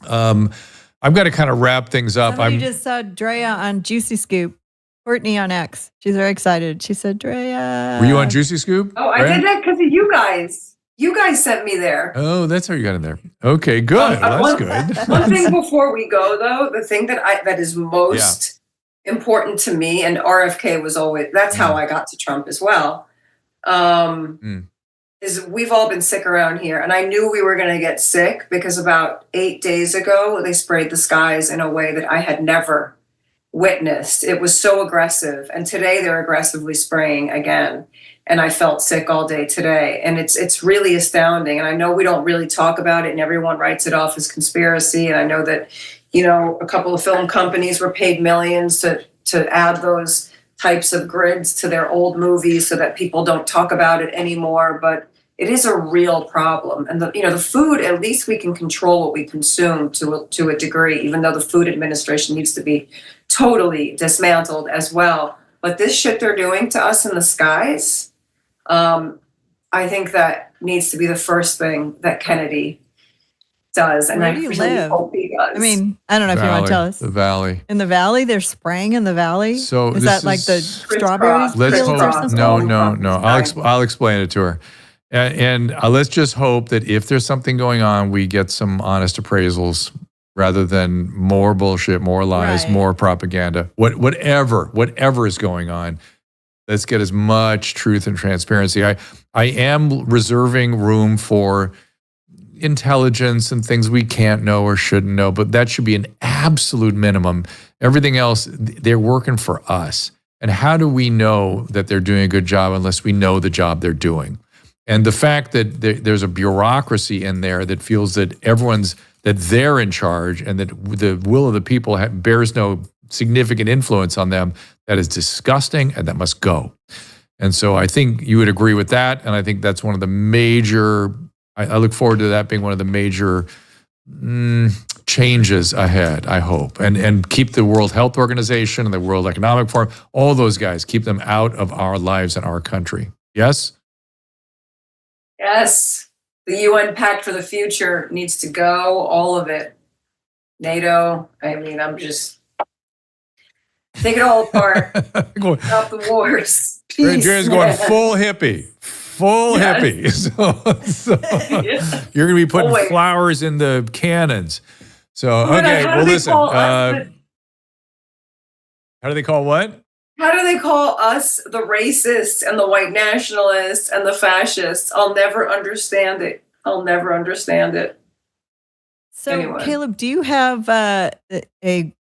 I've got to kind of wrap things up. Somebody just saw Drea on Juicy Scoop. Courtney on X. She's very excited. She said, Drea. Were you on Juicy Scoop? Oh, I did that because of you guys. You guys sent me there. Oh, that's how you got in there. Okay, good. Well, that's good. One thing before we go, though, the thing that is most important to me, and RFK was always, that's how I got to Trump as well, is we've all been sick around here. And I knew we were going to get sick because about 8 days ago, they sprayed the skies in a way that I had never witnessed. It was so aggressive. And today they're aggressively spraying again. And I felt sick all day today. And it's really astounding. And I know we don't really talk about it and everyone writes it off as conspiracy. And I know that, a couple of film companies were paid millions to add those types of grids to their old movies so that people don't talk about it anymore. But it is a real problem. And the food, at least we can control what we consume to a degree, even though the Food Administration needs to be totally dismantled as well. But this shit they're doing to us in the skies, I think that needs to be the first thing that Kennedy does. And Where I do you really live? hope he does. I mean, I don't know if you want to tell us. The Valley. In the Valley? They're spraying in the Valley? So is that like the strawberry Let's fields or hope. something? No. I'll explain it to her. And let's just hope that if there's something going on, we get some honest appraisals rather than more bullshit, more lies, Right. more propaganda. Whatever is going on, let's get as much truth and transparency. I am reserving room for intelligence and things we can't know or shouldn't know, but that should be an absolute minimum. Everything else, they're working for us. And how do we know that they're doing a good job unless we know the job they're doing? And the fact that there's a bureaucracy in there that feels that that they're in charge and that the will of the people bears no significant influence on them, that is disgusting and that must go. And so I think you would agree with that. And I think that's one of the major, I look forward to that being one of the major changes ahead, I hope. And keep the World Health Organization and the World Economic Forum, all those guys, keep them out of our lives and our country. Yes? Yes. The UN Pact for the Future needs to go, all of it. NATO, I mean, I'm just take it all apart. Stop the wars. Peace. Drea's going full hippie. Full hippie. So you're going to be putting flowers in the cannons. So, okay, well, listen. How do they call what? How do they call us the racists and the white nationalists and the fascists? I'll never understand it. So, Anyway. Caleb, do you have a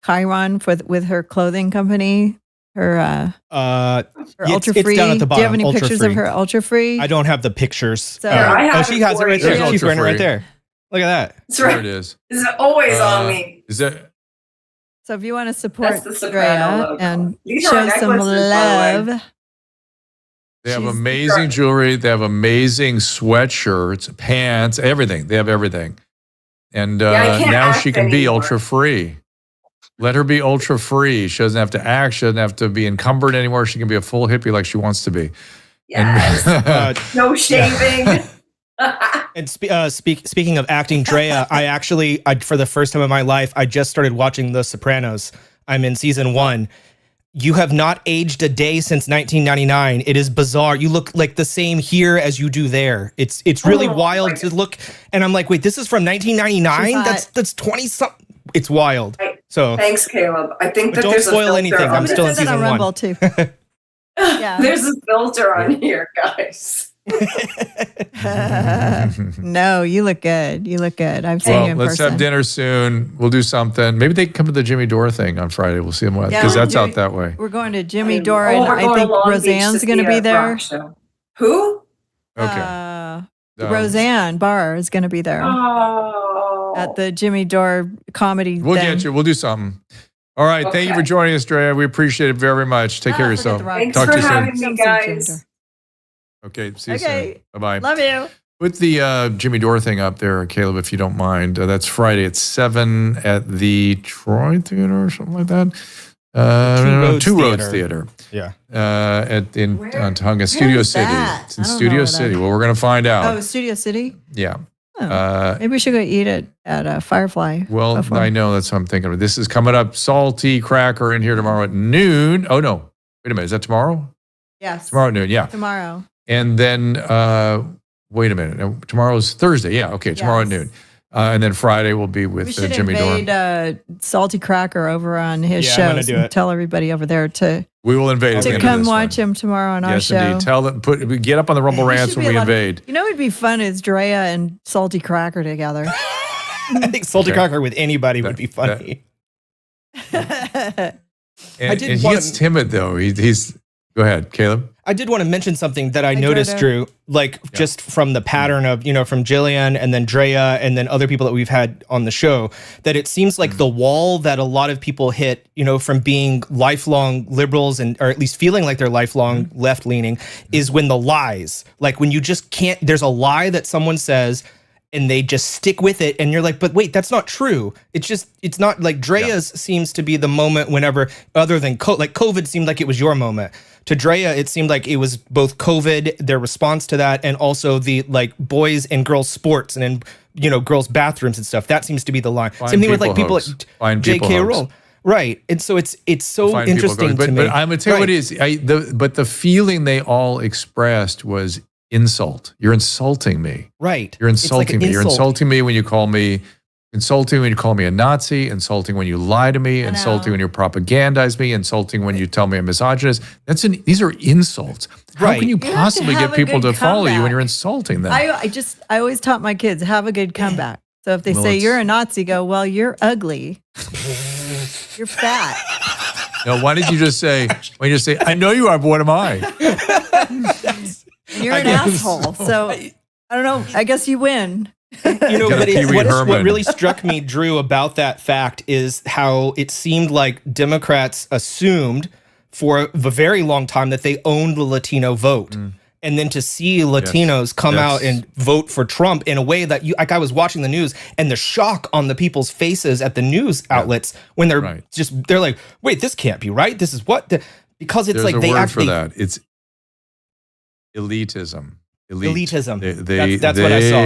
Chiron with her clothing company? Her ultra free. It's down at the bottom. Do you have any pictures Ultra-free. of her ultra free? I don't have the pictures. So, I have she has it right There's there. She's ultra-free. right there. Look at that. That's right. There it is. It's always on me. Is that? So if you want to support That's the soprano Drea logo. and These are show some necklaces, by the way. love, They have She's- amazing jewelry. They have amazing sweatshirts, pants, everything. They have everything. And I can't now act she can be anymore. ultra free. Let her be ultra free. She doesn't have to act. She doesn't have to be encumbered anymore. She can be a full hippie like she wants to be. Yes. And, No shaving. And speaking of acting, Drea, I for the first time in my life, I just started watching The Sopranos. I'm in season 1. You have not aged a day since 1999. It is bizarre. You look like the same here as you do there. It's really wild to look. And I'm like, wait, this is from 1999? That's 20 something. It's wild. So Thanks, Caleb. I think that don't there's spoil a filter anything. on I'm this. still in Somebody said season that on 1. Rumble too. Yeah. There's a filter on here, guys. No, you look good. You look good. I've seen you well, in let's person. have dinner soon. We'll do something. Maybe they can come to the Jimmy Dore thing on Friday. We'll see them because that's out that way. We're going to Jimmy Oh, Dore, and we're I going think to Long Beach Roseanne's going to see be a there. rock show. Who? Okay. Roseanne Barr is going to be there Oh. at the Jimmy Dore comedy We'll thing. get you. We'll do something. All right. Thank you for joining us, Drea. We appreciate it very much. Take care of yourself. forget the rock. Thanks Talk for to you soon. having me, Come see Jimmy guys. Dore. Okay, see you Okay. soon. Bye-bye. Love you. Put the Jimmy Dore thing up there, Caleb, if you don't mind. That's Friday at 7 at the Troy Theater or something like that. Two Roads Theater. Yeah. In Tonga, Studio is City. that? It's in I don't know Studio where that City. is. Well, we're going to find out. Oh, Studio City? Yeah. Oh. Maybe we should go eat it at Firefly. Well, before. I know that's what I'm thinking of. This is coming up. Salty Cracker in here tomorrow at noon. Oh, no. Wait a minute. Is that tomorrow? Yes. Tomorrow at noon. Yeah. Tomorrow. And then, wait a minute. No, tomorrow's Thursday. Yeah. Okay. Tomorrow at Yes. noon. And then Friday will be We with should Jimmy Dore. invade Salty Cracker over on his Yeah, I'm show gonna do and it. tell everybody over there to We will invade at the end of come this watch one. him tomorrow on our Yes, show. indeed. Tell them, get up on the Rumble There Rants should when be we a lot of- invade. You know what would be fun is Drea and Salty Cracker together. I think Salty Okay. Cracker with anybody would be funny. And, did and he wanna- gets timid, though. He's go ahead, Caleb. I did want to mention something that I Hi, noticed, Drew. Drew, just from the pattern of, from Jillian and then Drea and then other people that we've had on the show, that it seems like the wall that a lot of people hit, from being lifelong liberals or at least feeling like they're lifelong left leaning is when the lies, like when you just can't, there's a lie that someone says and they just stick with it. And you're like, but wait, that's not true. It's not like Drea's seems to be the moment whenever other than COVID seemed like it was your moment. To Drea, it seemed like it was both COVID, their response to that, and also the boys and girls sports and then, girls bathrooms and stuff. That seems to be the line. Same thing with people hoax. like Fine people J.K. hoax. Rowling. Right. And so it's so Fine people interesting hoax. to me. But I'm going to tell you what it is. But the feeling they all expressed was insult. You're insulting me. Right. You're It's like insulting an me. You're insult. insulting me when you call me, insulting when you call me a Nazi, insulting when you lie to me, insulting when you propagandize me, insulting when you tell me I'm misogynist. These are insults. How Right. can you have to possibly have get a people to good follow you when comeback. you're insulting them? I always taught my kids, have a good comeback. So if they Well, say it's- you're a Nazi, go, well, you're ugly. You're fat. No, why did you just say, I know you are, but what am I? And you're an asshole. So I don't know. I guess you win. But Got a Pee Wee what Herman. really struck me, Drew, about that fact is how it seemed like Democrats assumed for a very long time that they owned the Latino vote. And then to see Latinos come out and vote for Trump in a way that I was watching the news and the shock on the people's faces at the news outlets when they're like, wait, this can't be right. This is what? Because it's There's like a they word actually. for that. It's elitism. Elitism. They That's what I saw.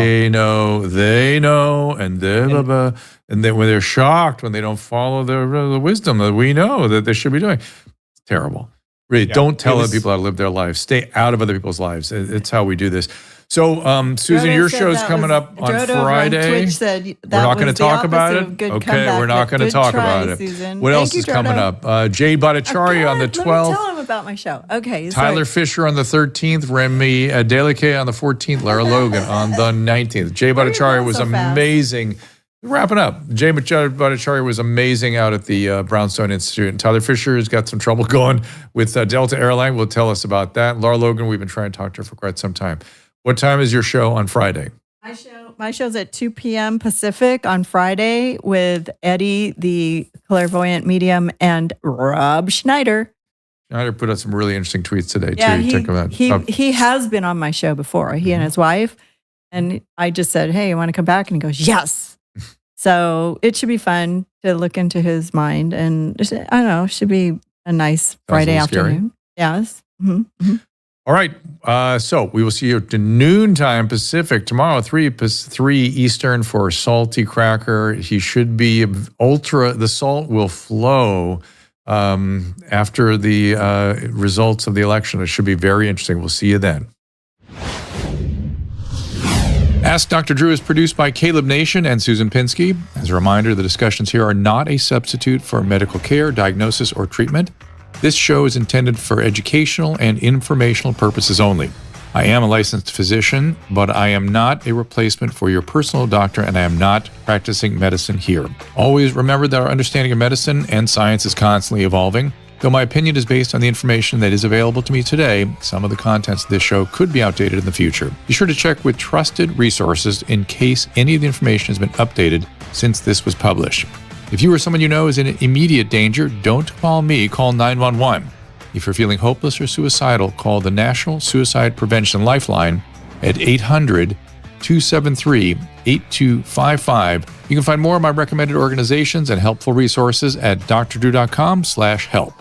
They know, and blah, blah, and then when they're shocked when they don't follow the wisdom that we know that they should be doing, it's terrible. Really, don't tell other people how to live their lives. Stay out of other people's lives. It's how we do this. So, Susan, your show's coming up on Friday. Twitch said We're not going to talk about it. Okay, we're not going to talk about it. Susan. What Thank else you, is coming Drodo. up? Jay Bhattacharya on the Let me 12th. tell him about my show. Okay. Tyler Fisher on the 13th, Remy Delike on the 14th, Lara Logan on the 19th. Jay Bhattacharya was so fast? amazing. Wrapping up, Jay Bhattacharya was amazing out at the Brownstone Institute. And Tyler Fisher has got some trouble going with Delta Airline. Will tell us about that. Lara Logan, we've been trying to talk to her for quite some time. What time is your show on Friday? My show's at 2 p.m. Pacific on Friday with Eddie, the clairvoyant medium, and Rob Schneider. Schneider put out some really interesting tweets today, Yeah, too. Check them out. he has been on my show before, he and his wife. And I just said, hey, you want to come back? And he goes, yes. So it should be fun to look into his mind. And I don't know, it should be a nice Friday afternoon. Yes. Mm-hmm. All right. So we will see you at noontime Pacific tomorrow, 3 Eastern for Salty Cracker. He should be the salt will flow after the results of the election. It should be very interesting. We'll see you then. Ask Dr. Drew is produced by Caleb Nation and Susan Pinsky. As a reminder, the discussions here are not a substitute for medical care, diagnosis, or treatment. This show is intended for educational and informational purposes only. I am a licensed physician, but I am not a replacement for your personal doctor, and I am not practicing medicine here. Always remember that our understanding of medicine and science is constantly evolving. Though my opinion is based on the information that is available to me today, some of the contents of this show could be outdated in the future. Be sure to check with trusted resources in case any of the information has been updated since this was published. If you or someone you know is in immediate danger, don't call me, call 911. If you're feeling hopeless or suicidal, call the National Suicide Prevention Lifeline at 800-273-8255. You can find more of my recommended organizations and helpful resources at drdrew.com/help.